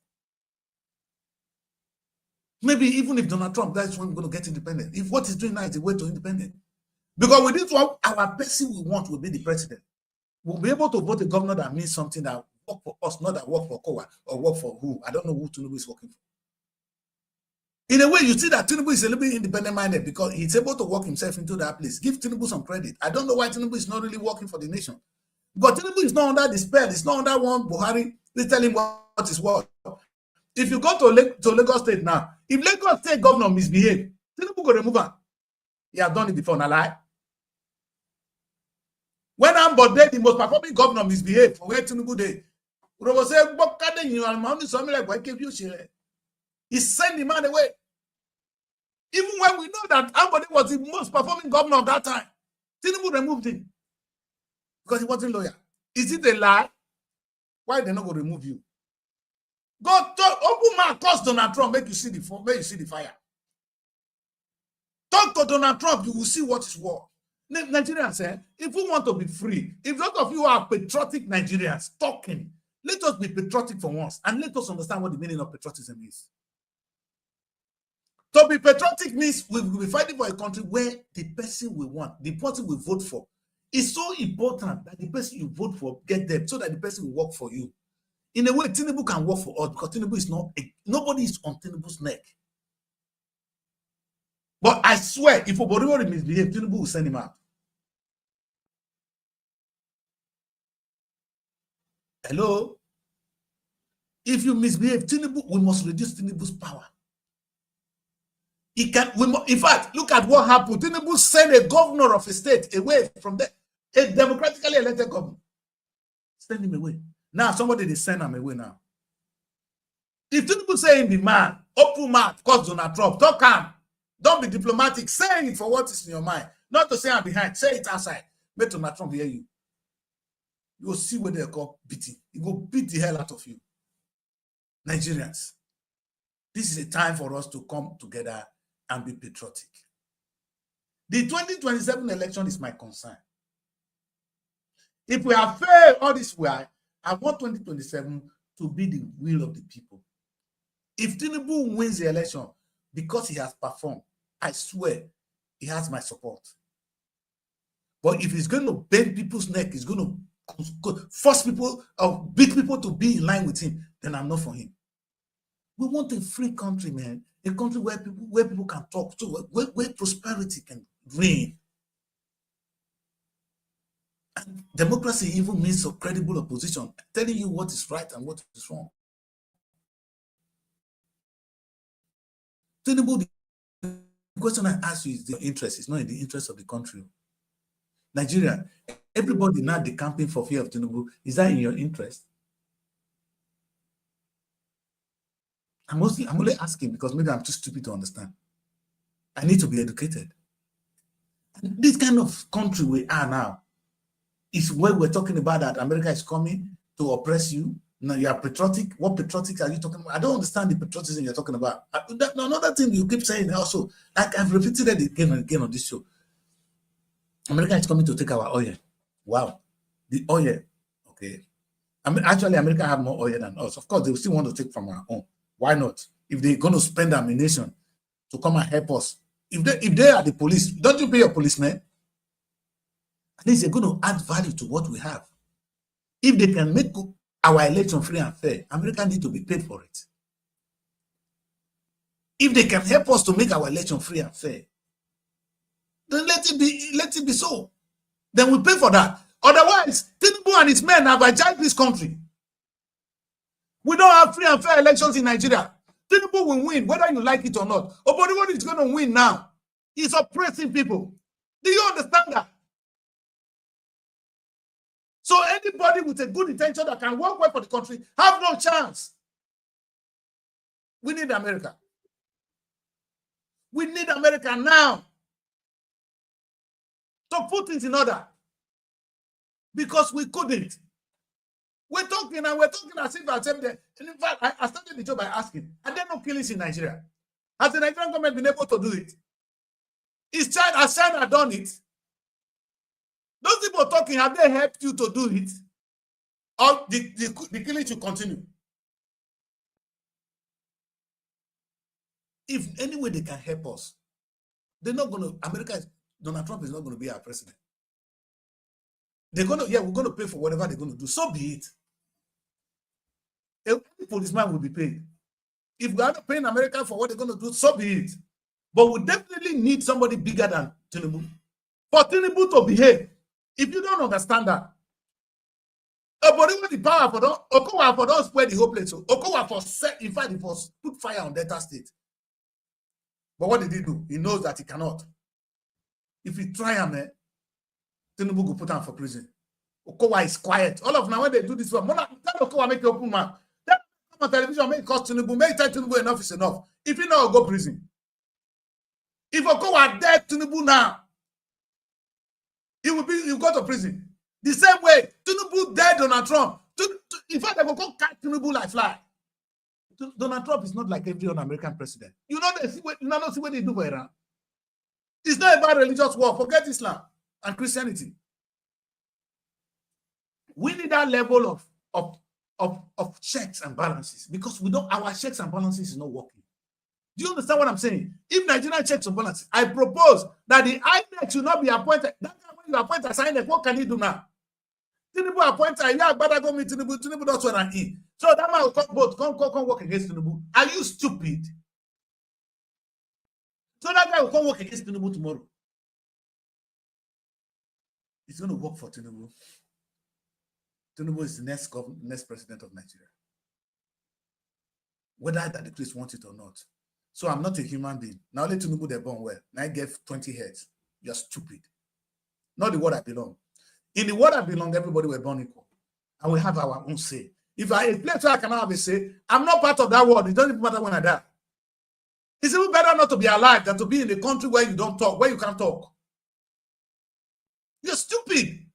Maybe even if Donald Trump, that's when we're going to get independent. If what he's doing now is the way to independent. Because with this one, our person we want will be the president. We'll be able to vote a governor that means something that work for us, not that work for Kowa or work for who. I don't know who Tinubu is working for. In a way, you see that Tinubu is a little bit independent-minded because he's able to work himself into that place. Give Tinubu some credit. I don't know why Tinubu is not really working for the nation. But Tinubu is not under the spell. It's not under one Buhari. They tell him what is what. If you go to Lagos State now, if Lagos State governor misbehave, Tinubu go remove him. He has done it before, not lie. When Ambode, the most performing governor, misbehave for where Tinubu did, he sent the man away. Even when we know that Ambode was the most performing governor of that time, Tinubu removed him because he wasn't loyal. Is it a lie? Why they not going to remove you? Go talk, open my cause Donald Trump, make you see the fire. Talk to Donald Trump, you will see what is war. Nigerians, if we want to be free, if a lot of you are patriotic Nigerians talking, let us be patriotic for once and let us understand what the meaning of patriotism is. To be patriotic means we will be fighting for a country where the person we want, the person we vote for, is so important that the person you vote for get them so that the person will work for you. In a way, Tinubu can work for us because Tinubu is not, nobody is on Tinubu's neck. But I swear, if Oboriwori misbehave, Tinubu will send him out. Hello? If you misbehave, Tinubu, we must reduce Tinubu's power. He can, in fact, look at what happened. Tinubu sent a governor of a state away from there, a democratically elected governor. Send him away. Now somebody they send him away now. If Tinubu say him be man, open mouth, cause Donald Trump, talk calm. Don't be diplomatic. Say it for what is in your mind. Not to say I'm behind. Say it outside. Make Donald Trump hear you. You will see what they call beating. He will beat the hell out of you. Nigerians, this is a time for us to come together and be patriotic. The 2027 election is my concern. If we have failed all this way, I want 2027 to be the will of the people. If Tinubu wins the election because he has performed, I swear he has my support. But if he's going to bend people's neck, he's going to force people or beat people to be in line with him, then I'm not for him. We want a free country, man. A country where people can talk to, where prosperity can reign. And democracy even means a credible opposition, telling you what is right and what is wrong. Tinubu, the question I ask you is the interest. It's not in the interest of the country. Nigeria, everybody now decamping for fear of Tinubu. Is that in your interest? I'm only asking because maybe I'm too stupid to understand. I need to be educated. And this kind of country we are now is where we're talking about that America is coming to oppress you. Now you are patriotic. What patriotic are you talking about? I don't understand the patriotism you're talking about. Another thing you keep saying also, like I've repeated it again and again on this show. America is coming to take our oil. Wow. The oil. Okay. I mean, actually, America have more oil than us. Of course, they still want to take from our own. Why not? If they're going to spend ammunition to come and help us. If they are the police, don't you pay your policemen? At least they're going to add value to what we have. If they can make our election free and fair, America needs to be paid for it. If they can help us to make our election free and fair, then let it be so. Then we pay for that. Otherwise, Tinubu and his men have hijacked this country. We don't have free and fair elections in Nigeria. Tinubu will win, whether you like it or not. Oboriwori is going to win now. He's oppressing people. Do you understand that? So anybody with a good intention that can work well for the country have no chance. We need America. We need America now to put things in order. Because we couldn't. We're talking as if I said that. And in fact, I started the job by asking, are there no killings in Nigeria? Has the Nigerian government been able to do it? Has China done it? Those people talking, have they helped you to do it? Or the killing should continue? If any way they can help us, they're not going to, Donald Trump is not going to be our president. They're going to, we're going to pay for whatever they're going to do. So be it. A policeman will be paid. If we are not paying America for what they're going to do, so be it. But we definitely need somebody bigger than Tinubu. For Tinubu to behave, if you don't understand that, but even the power for Okowa for those spread the whole place. So Okowa for set, in fact, he was put fire on Delta State. But what did he do? He knows that he cannot. If he try him, Tinubu will put him for prison. Okowa is quiet. All of now when they do this, tell Okowa make the open mouth. Tell him on television, make it cost Tinubu, make tell Tinubu enough is enough. If he not go prison. If Okowa dead Tinubu now, he'll go to prison. The same way, Tinubu dead Donald Trump. In fact, they will go catch Tinubu like fly. Donald Trump is not like every other American president. You know, see what they do for Iran. It's not about religious war. Forget Islam. and Christianity. We need that level of checks and balances because we don't. Our checks and balances is not working. Do you understand what I'm saying? If Nigeria checks and balances, I propose that the INEC should not be appointed. That time when you appoint as INEC, what can you do now? Tinubu appointed, yeah, better go meet Tinubu. Tinubu does one and in. So that man will come vote, come work against Tinubu. Are you stupid? So that guy will come work against Tinubu tomorrow. He's going to work for Tinubu. Tinubu is the next president of Nigeria. Whether that the Christians want it or not. So I'm not a human being. Now let Tinubu they're born well. Now I get 20 heads. You're stupid. Not the world I belong. In the world I belong, everybody were born equal. And we have our own say. If I a place where I cannot have a say, I'm not part of that world. It doesn't even matter when I die. It's even better not to be alive than to be in a country where you don't talk, where you can't talk. You're stupid.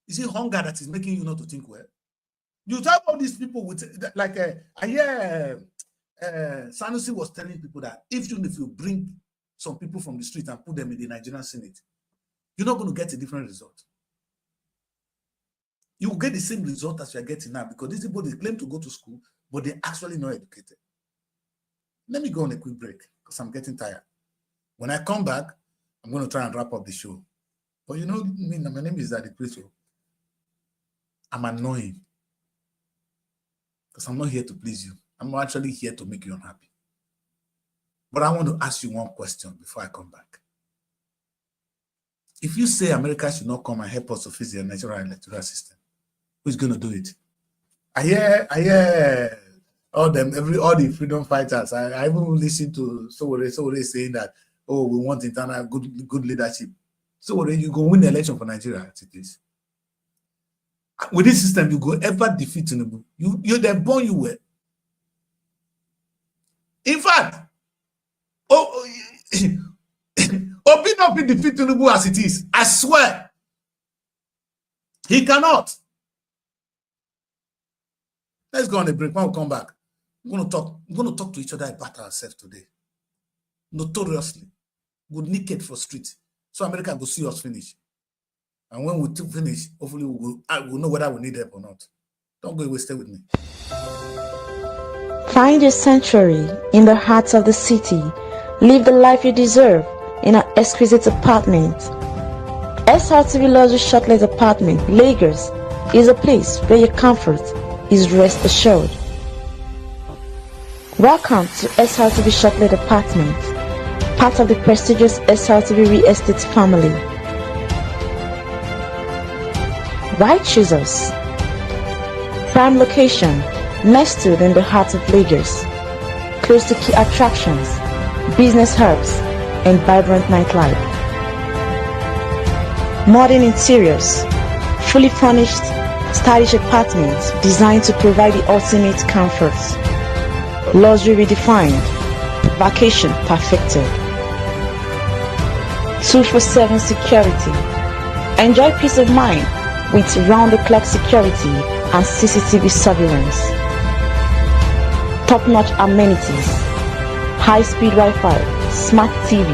Is it hunger that is making you not to think well? You talk about these people with like I hear Sanusi was telling people that even if you bring some people from the street and put them in the Nigerian Senate, you're not going to get a different result. You will get the same result as you're getting now because these people, they claim to go to school, but they're actually not educated. Let me go on a quick break because I'm getting tired. When I come back, I'm going to try and wrap up the show. But you know, my name is Daddy Chris. I'm annoying because I'm not here to please you. I'm actually here to make you unhappy. But I want to ask you one question before I come back. If you say America should not come and help us to fix the natural electoral system, who's going to do it? I hear all the freedom fighters. I even listen to Sowore saying that, oh, we want internal good leadership. Sowore, you go win the election for Nigeria as it is. With this system, you go ever defeat Tinubu. You're the born you were. In fact, Obi not be defeat Tinubu as it is. I swear. He cannot. Let's go on a break. When we come back, we're going to talk to each other about ourselves today. Notoriously. We're naked for street. So America will see us finish. And when we finish, hopefully we'll know whether we need help or not. Don't go away, stay with me. Find your sanctuary in the heart of the city. Live the life you deserve in an exquisite apartment. SRTV Luxury Shortlet Apartment, Lagos, is a place where your comfort is rest assured. Welcome to SRTV Shortlet Apartment, part of the prestigious SRTV Real Estate family. Why choose us? Prime location, nestled in the heart of Lagos, close to key attractions, business hubs, and vibrant nightlife. Modern interiors, fully furnished, stylish apartments designed to provide the ultimate comfort. Luxury redefined, vacation perfected. 24/7 security. Enjoy peace of mind with round-the-clock security and CCTV surveillance. Top-notch amenities, high-speed Wi-Fi, smart TV,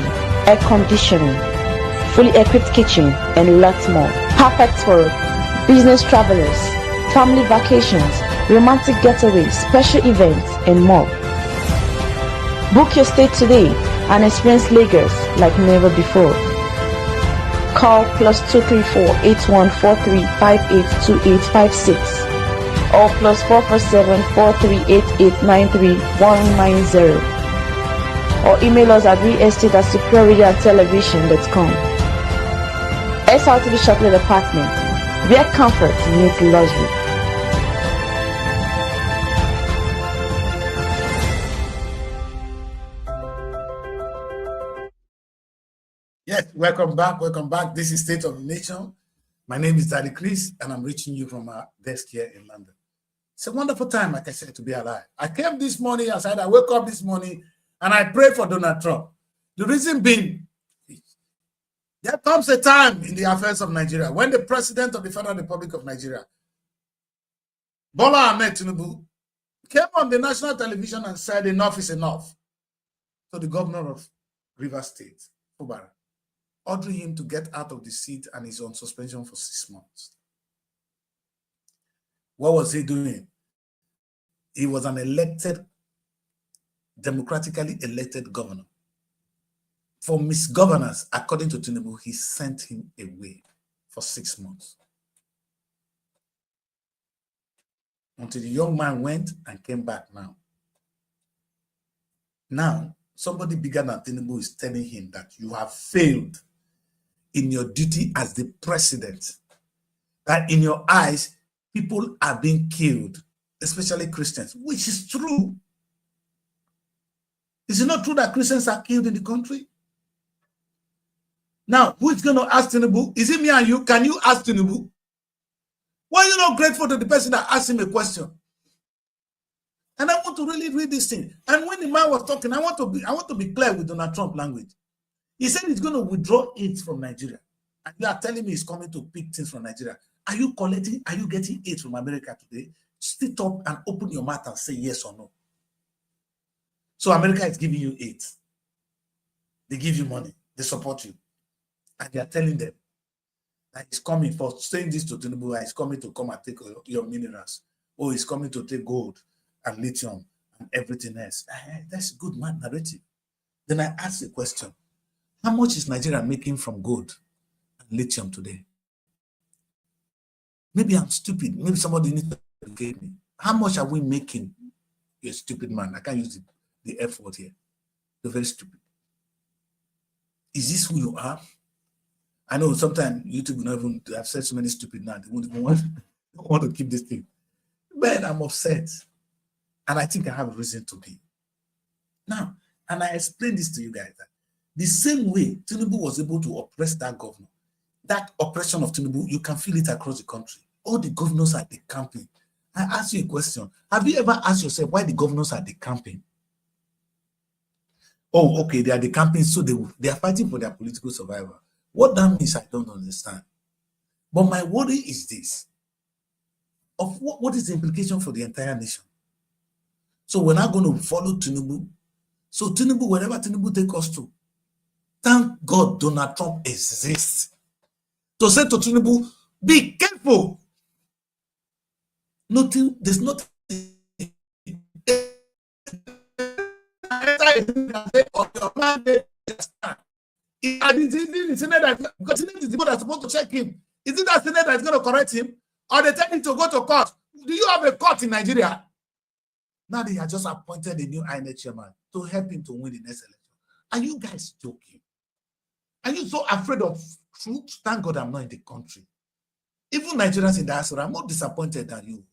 air conditioning, fully equipped kitchen, and lots more. Perfect for business travelers, family vacations, romantic getaways, special events, and more. Book your stay today and experience Lagos like never before. Call +234 8143 582856 or +447 4388 93190 or email us at realestate@superiortelevision.com. SRTV Shortlet Apartment, where comfort meets luxury. Yes, welcome back. Welcome back. This is State of the Nation. My name is Daddy Chris, and I'm reaching you from our desk here in London. It's a wonderful time, like I said, to be alive. I came this morning, I said, I woke up this morning, and I prayed for Donald Trump. The reason being, there comes a time in the affairs of Nigeria when the president of the Federal Republic of Nigeria, Bola Ahmed Tinubu, came on the national television and said, enough is enough, to the governor of Rivers State, Fubara. ordering him to get out of the seat, and he's on suspension for 6 months. What was he doing? He was an elected, democratically elected governor. For misgovernance, according to Tinubu, he sent him away for 6 months. Until the young man went and came back now. Now, somebody bigger than Tinubu is telling him that you have failed in your duty as the president. That in your eyes, people are being killed, especially Christians, which is true. Is it not true that Christians are killed in the country? Now, who is going to ask Tinubu? Is it me and you? Can you ask Tinubu? Why are you not grateful to the person that asked him a question? And I want to really read this thing. And when the man was talking, I want to be clear with Donald Trump language. He said he's going to withdraw aid from Nigeria. And you are telling me he's coming to pick things from Nigeria. Are you getting aid from America today? Sit up and open your mouth and say yes or no. So America is giving you aid. They give you money. They support you. And they are telling them that he's coming for saying this to Tinubu, he's coming to come and take your minerals. Or he's coming to take gold and lithium and everything else. That's a good man narrative. Then I ask the question, how much is Nigeria making from gold and lithium today? Maybe I'm stupid. Maybe somebody needs to educate me. How much are we making? You're a stupid man. I can't use the F word here. You're very stupid. Is this who you are? I know sometimes YouTube will not even have said so many stupid now. They won't even want to keep this thing. Man, I'm upset. And I think I have a reason to be. Now, and I explained this to you guys, that the same way Tinubu was able to oppress that governor, that oppression of Tinubu, you can feel it across the country. All the governors are decamping. I ask you a question. Have you ever asked yourself why the governors are decamping? Oh, okay, they are decamping, so they are fighting for their political survival. What that means, I don't understand. But my worry is this. Of what is the implication for the entire nation? So we're not going to follow Tinubu. So Tinubu, wherever Tinubu take us to, thank God Donald Trump exists. To say to Tinubu, be careful. Nothing, there's nothing. Because Senate is the one that's supposed to check him. Is it that Senate that is going to correct him? Or they tell him to go to court? Do you have a court in Nigeria? Now they have just appointed a new INEC chairman to help him to win the next election. Are you guys joking? Are you so afraid of truth? Thank God I'm not in the country. Even Nigerians in diaspora are more disappointed than you.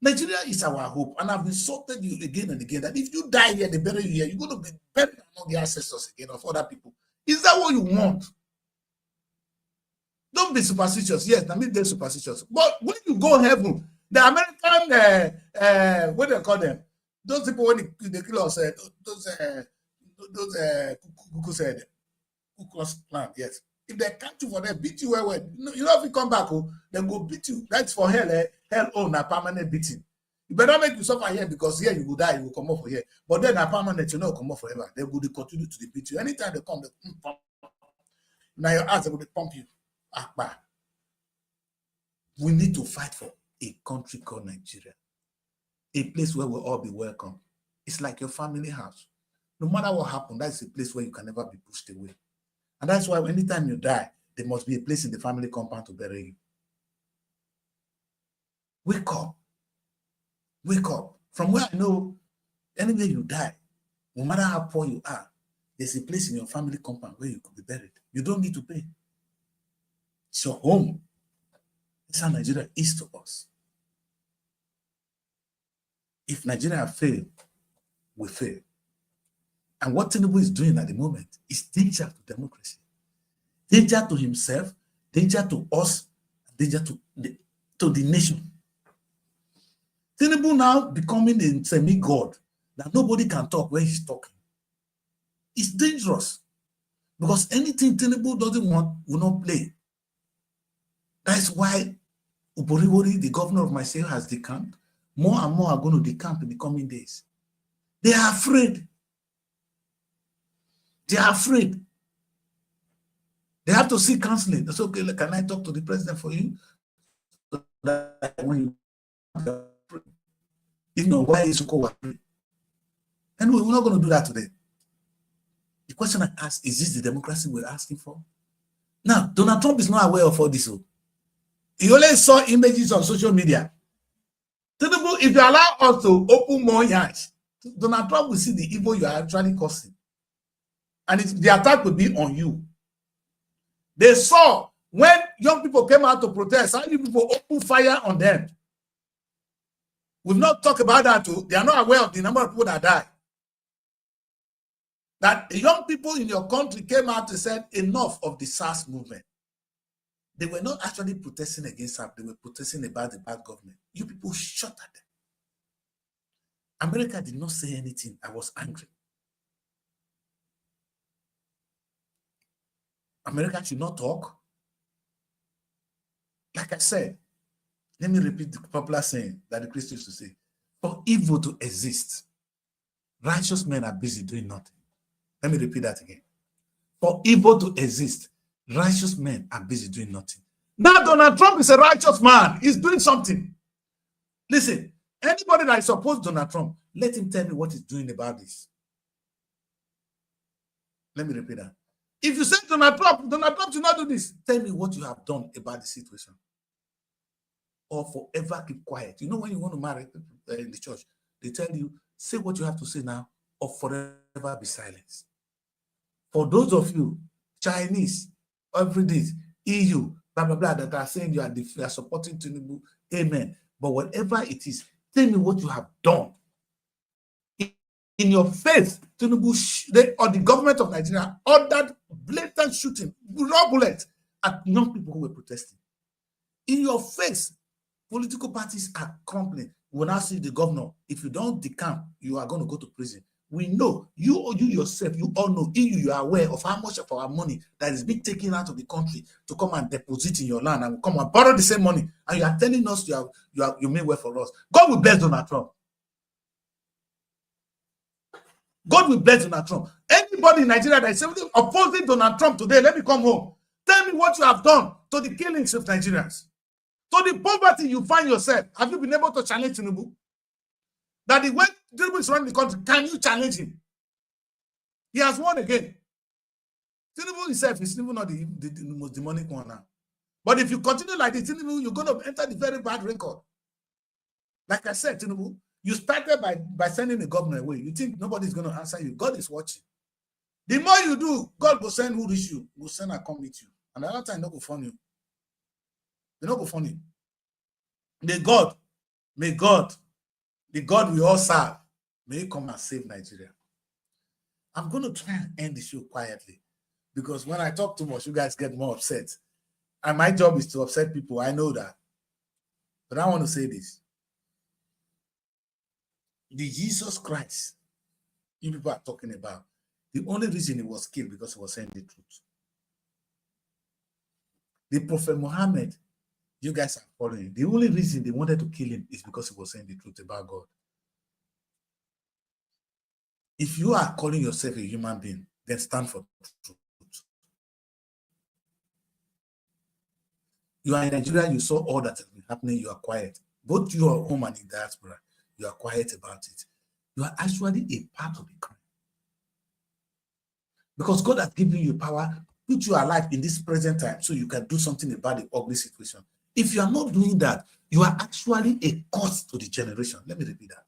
Nigeria is our hope, and I've insulted you again and again that if you die here, they bury you here, you're going to be buried among the ancestors again of other people. Is that what you want? Don't be superstitious. Yes, I mean they're superstitious. But when you go heaven, the American, what do they call them? Those people when they kill us, those Kuku said, Kuku's plan, yes. If they catch you for them, beat you well. You know if you come back, then go beat you. That's for hell, hell own a permanent beating. You better make you suffer here because here you will die, you will come off for here. But then a permanent, you know, come off forever. They will continue to beat you. Anytime they come, they pump. Now your ass, they will pump you. Akbar. We need to fight for a country called Nigeria. A place where we'll all be welcome. It's like your family house. No matter what happens, that's a place where you can never be pushed away. And that's why anytime you die, there must be a place in the family compound to bury you. Wake up. Wake up. From where I know, anywhere you die, no matter how poor you are, there's a place in your family compound where you could be buried. You don't need to pay. It's your home. That's how Nigeria is to us. If Nigeria fail, we fail. And what Tinubu is doing at the moment is danger to democracy. Danger to himself, danger to us, danger to the nation. Tinubu now becoming a semi-god that nobody can talk when he's talking. It's dangerous because anything Tinubu doesn't want will not play. That's why Uboriwori, the governor of my state, has decamped. More and more are going to decamp in the coming days. They are afraid. They are afraid. They have to seek counseling. It's okay, can I talk to the president for you? So that when you know why is so. And we're not going to do that today. The question I ask, is this the democracy we're asking for? Now, Donald Trump is not aware of all this. He only saw images on social media. If you allow us to open more eyes, Donald Trump will see the evil you are actually causing. And the attack will be on you. They saw when young people came out to protest, how many people open fire on them. We've not talked about that too. They are not aware of the number of people that died. That the young people in your country came out and said, enough of the SARS movement. They were not actually protesting against SARS. They were protesting about the bad government. You people shot at them. America did not say anything. I was angry. America should not talk. Like I said, let me repeat the popular saying that the Christians used to say, for evil to exist, righteous men are busy doing nothing. Let me repeat that again. For evil to exist, righteous men are busy doing nothing. Now Donald Trump is a righteous man. He's doing something. Listen, anybody that is opposed to Donald Trump, let him tell me what he's doing about this. Let me repeat that. If you say Donald Trump should not do this, tell me what you have done about the situation. Or forever keep quiet. You know when you want to marry in the church, they tell you, say what you have to say now, or forever be silent. For those of you, Chinese, every day, EU, blah, blah, blah, that are saying you are supporting Tinubu, amen. But whatever it is, tell me what you have done. In your face, Tinubu or the government of Nigeria ordered blatant shooting, raw bullets at young people who were protesting. In your face, political parties are crumbling. We will now see the governor. If you don't decamp, you are going to go to prison. We know, you yourself, you all know, you are aware of how much of our money that is being taken out of the country to come and deposit in your land and come and borrow the same money. And you are telling us you mean well for us. God will bless Donald Trump. God will bless Donald Trump. Anybody in Nigeria that is opposing Donald Trump today, let me come home. Tell me what you have done to the killings of Nigerians. To the poverty you find yourself. Have you been able to challenge Tinubu? That the way Tinubu is running the country, can you challenge him? He has won again. Tinubu himself is even not the most demonic one now. But if you continue like this, Tinubu, you're going to enter the very bad record. Like I said, Tinubu, you started by sending the governor away. You think nobody's going to answer you. God is watching. The more you do, God will send who reach you, will send and come meet you. And another time, not go fund you. They not go fund you. May God, the God we all serve, may he come and save Nigeria. I'm going to try and end the show quietly because when I talk too much, you guys get more upset. And my job is to upset people. I know that. But I want to say this. The Jesus Christ you people are talking about, the only reason he was killed because he was saying the truth. The Prophet Muhammad, you guys are following. The only reason they wanted to kill him is because he was saying the truth about God. If you are calling yourself a human being, then stand for truth. You are in Nigeria, you saw all that has been happening, you are quiet. Both you are home and in diaspora, you are quiet about it. You are actually a part of the crime. Because God has given you power, put you alive in this present time so you can do something about the ugly situation. If you are not doing that, you are actually a curse to the generation. Let me repeat that.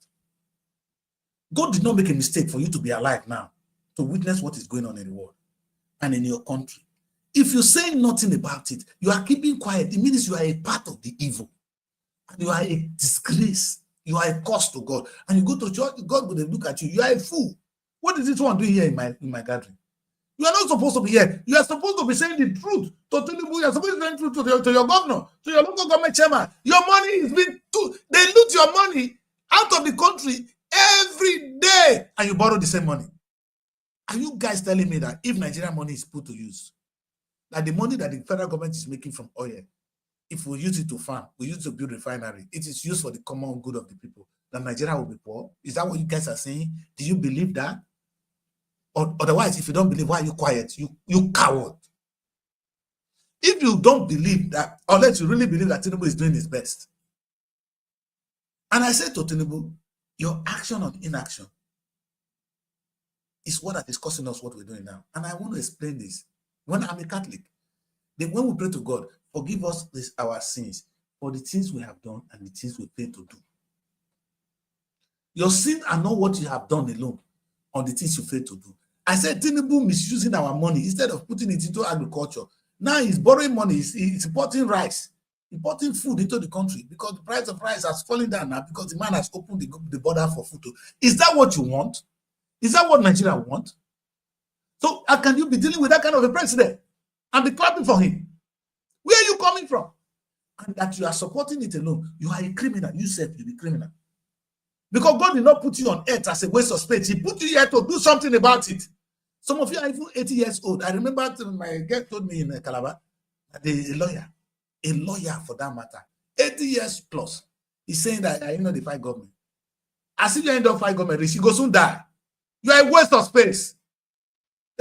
God did not make a mistake for you to be alive now, to witness what is going on in the world and in your country. If you say nothing about it, you are keeping quiet. It means you are a part of the evil. And you are a disgrace. You are a curse to God. And you go to church, God will look at you. You are a fool. What is this one doing here in my gathering? You are not supposed to be here. You are supposed to be saying the truth to Tinubu. You are supposed to be saying the truth to your governor, to your local government chairman. Your money is being they loot your money out of the country every day, and you borrow the same money. Are you guys telling me that if Nigerian money is put to use, that the money that the federal government is making from oil, if we use it to farm, we use it to build refinery, it is used for the common good of the people, that Nigeria will be poor? Is that what you guys are saying? Do you believe that? Or otherwise, if you don't believe, why are you quiet? You coward. If you don't believe that, unless you really believe that Tinubu is doing his best. And I said to Tinubu, your action on inaction is what is costing us what we're doing now. And I want to explain this. When I'm a Catholic, then when we pray to God, forgive us our sins for the things we have done and the things we fail to do. Your sins are not what you have done alone, or the things you fail to do. I said Tinubu misusing our money instead of putting it into agriculture. Now he's borrowing money, he's importing rice, importing food into the country because the price of rice has fallen down now because the man has opened the border for food. Is that what you want? Is that what Nigeria want? So how can you be dealing with that kind of a president and be clapping for him? Where are you coming from? And that you are supporting it alone, you are a criminal. You said you're a criminal. Because God did not put you on earth as a waste of space. He put you here to do something about it. Some of you are even 80 years old. I remember my girl told me in Calabar, a lawyer for that matter, 80 years plus. He's saying that I know the fight government. As if you end up fight government, she goes soon die. You are a waste of space.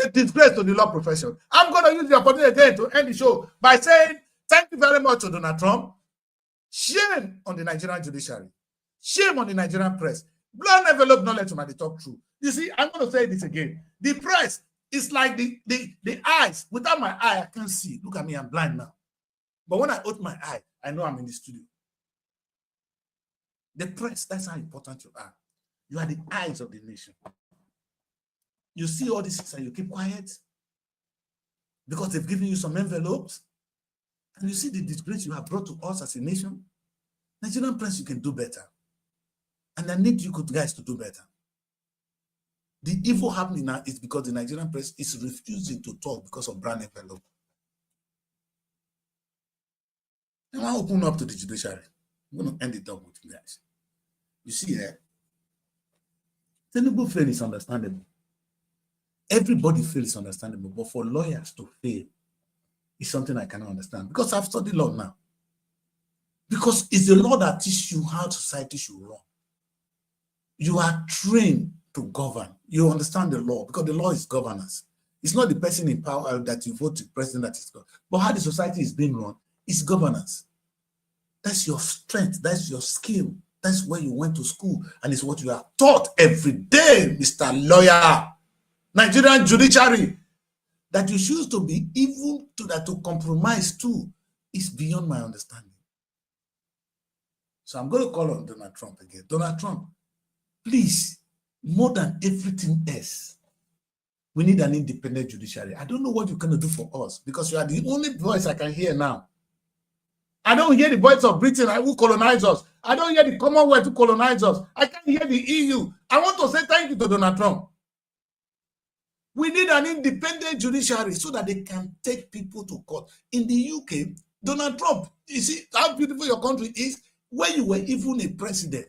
A disgrace to the law profession. I'm going to use the opportunity again to end the show by saying thank you very much to Donald Trump. Shame on the Nigerian judiciary. Shame on the Nigerian press. Blood envelope knowledge to my talk true. You see, I'm going to say this again. The press is like the eyes. Without my eye, I can't see. Look at me, I'm blind now. But when I open my eye, I know I'm in the studio. The press, that's how important you are. You are the eyes of the nation. You see all these things and you keep quiet because they've given you some envelopes. And you see the disgrace you have brought to us as a nation. Nigerian press, you can do better. And I need you guys to do better. The evil happening now is because the Nigerian press is refusing to talk because of brand envelope. Now I open up to the judiciary. I'm going to end it up with you guys. You see here, Tinubu fail is understandable. Everybody feels understandable, but for lawyers to fail is something I cannot understand because I've studied law now. Because it's the law that teaches you how society should run. You are trained to govern. You understand the law because the law is governance. It's not the person in power that you vote the president that is governed, but how the society is being run is governance. That's your strength. That's your skill. That's where you went to school, and it's what you are taught every day, Mr. Lawyer. Nigerian judiciary, that you choose to be evil to compromise too is beyond my understanding. So I'm going to call on Donald Trump again. Donald Trump, please, more than everything else, we need an independent judiciary. I don't know what you're going to do for us because you are the only voice I can hear now. I don't hear the voice of Britain who colonized us. I don't hear the Commonwealth who colonized us. I can't hear the EU. I want to say thank you to Donald Trump. We need an independent judiciary so that they can take people to court. In the UK, Donald Trump, you see how beautiful your country is, where you were even a president.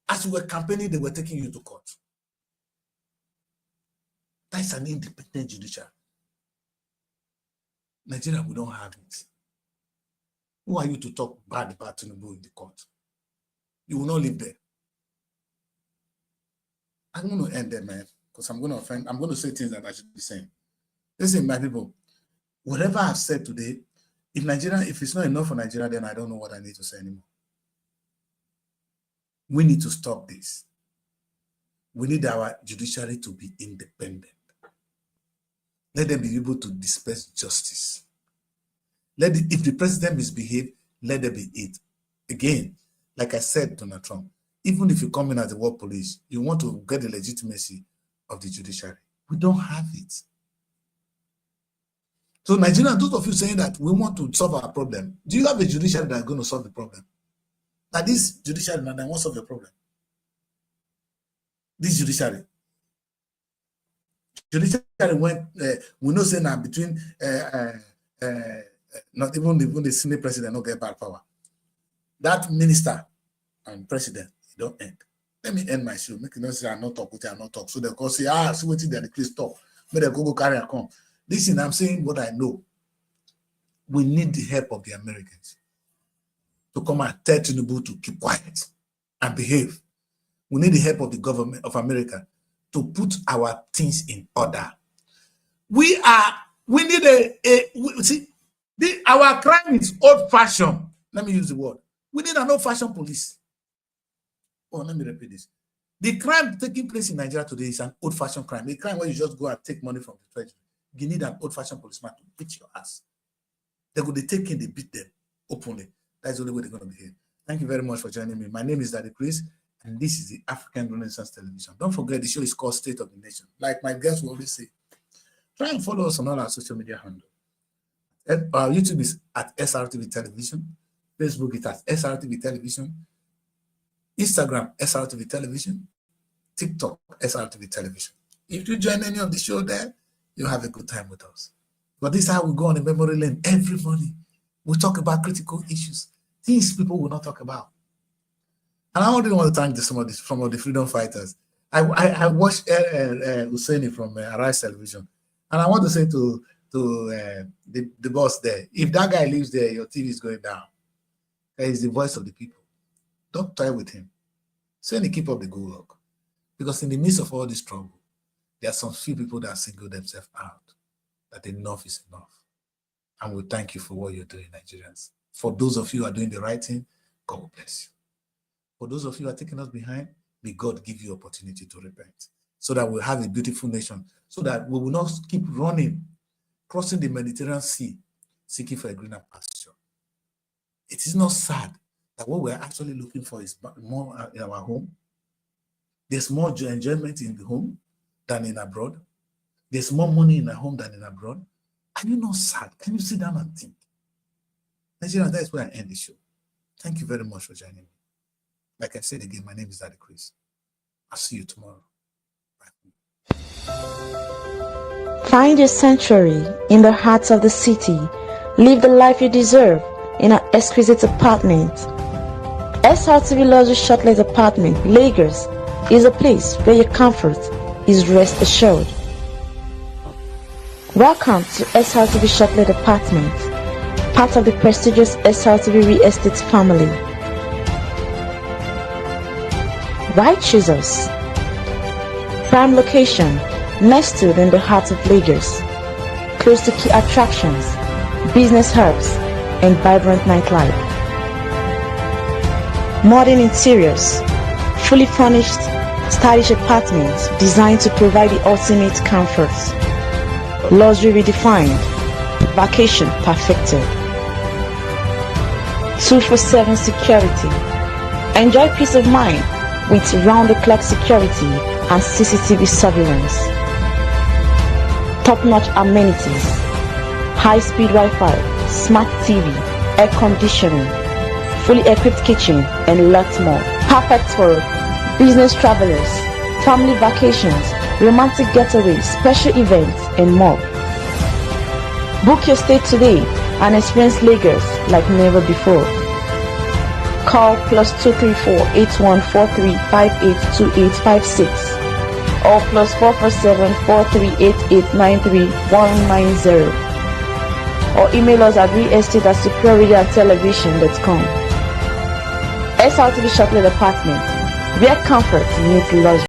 As you were campaigning, they were taking you to court. That's an independent judiciary. Nigeria, we don't have it. Who are you to talk bad about Tinubu in the court? You will not live there. I'm going to end there, man, because I'm going to offend. I'm going to say things that I should be saying. Listen, my people, whatever I've said today, if it's not enough for Nigeria, then I don't know what I need to say anymore. We need to stop this. We need our judiciary to be independent. Let them be able to dispense justice. If the president misbehaves, let there be it. Again, like I said, Donald Trump, even if you come in as the world police, you want to get the legitimacy of the judiciary. We don't have it. So Nigeria, those of you saying that we want to solve our problem, do you have a judiciary that is going to solve the problem? Now this judiciary, now they won't solve the problem. This judiciary went, we know say now between not even the Senate president not get bad power. That minister and president, it don't end. Let me end my show. Make you know say I not talk with you, I not talk. So they go say, see what they please talk. May they go carry a come. Listen, I'm saying what I know. We need the help of the Americans to come and tell Tinubu to keep quiet and behave. We need the help of the government of America to put our things in order. We need see, Our crime is old-fashioned. Let me use the word. We need an old-fashioned police. Oh, let me repeat this. The crime taking place in Nigeria today is an old-fashioned crime. A crime where you just go and take money from the treasury. You need an old-fashioned policeman to beat your ass. They take in, they beat them openly. That's the only way they're going to behave. Thank you very much for joining me. My name is Daddy Chris, and this is the African Renaissance Television. Don't forget, the show is called State of the Nation. Like my guests will always say, try and follow us on all our social media handles. Our YouTube is at SRTV Television. Facebook is at SRTV Television. Instagram, SRTV Television. TikTok, SRTV Television. If you join any of the show there, you'll have a good time with us. But this is how we go on a memory lane every morning. We talk about critical issues, things people will not talk about. And I want to thank some of the freedom fighters. I watched Husseini from Arise Television, and I want to say to the boss there, if that guy lives there, your TV is going down. He's the voice of the people. Don't toy with him. Husseini, keep up the good work. Because in the midst of all this trouble, there are some few people that single themselves out, that enough is enough. And we thank you for what you're doing, Nigerians. For those of you who are doing the right thing, God will bless you. For those of you who are taking us behind, may God give you opportunity to repent, so that we'll have a beautiful nation, so that we will not keep running, crossing the Mediterranean Sea, seeking for a greener pasture. It is not sad that what we're actually looking for is more in our home. There's more enjoyment in the home than in abroad. There's more money in a home than in abroad. Are you not sad? Can you sit down and think? Nigeria, that is where I end the show. Thank you very much for joining me. Like I said again, my name is Daddy Chris. I'll see you tomorrow. Bye. Find your sanctuary in the heart of the city. Live the life you deserve in an exquisite apartment. SRTV Luxury Shortlet Apartment, Lagos, is a place where your comfort is rest assured. Welcome to SRTV Shortlet Apartment, part of the prestigious SRTV Real Estate family. Why choose us? Prime location, nestled in the heart of Lagos, close to key attractions, business hubs, and vibrant nightlife. Modern interiors, fully furnished, stylish apartments designed to provide the ultimate comfort. Luxury redefined, vacation perfected. 24/7 security. Enjoy peace of mind with round-the-clock security and CCTV surveillance. Top-notch amenities, high-speed Wi-Fi, smart TV, air conditioning, fully equipped kitchen, and lots more. Perfect for business travelers, family vacations, romantic getaways, special events, and more. Book your stay today and experience Lagos like never before. Call +234 8143 582856 or +447 4388 190, or email us at realestate@superiorradiotelevision.com. SRTV Shortlet Apartment, where comfort meets luxury.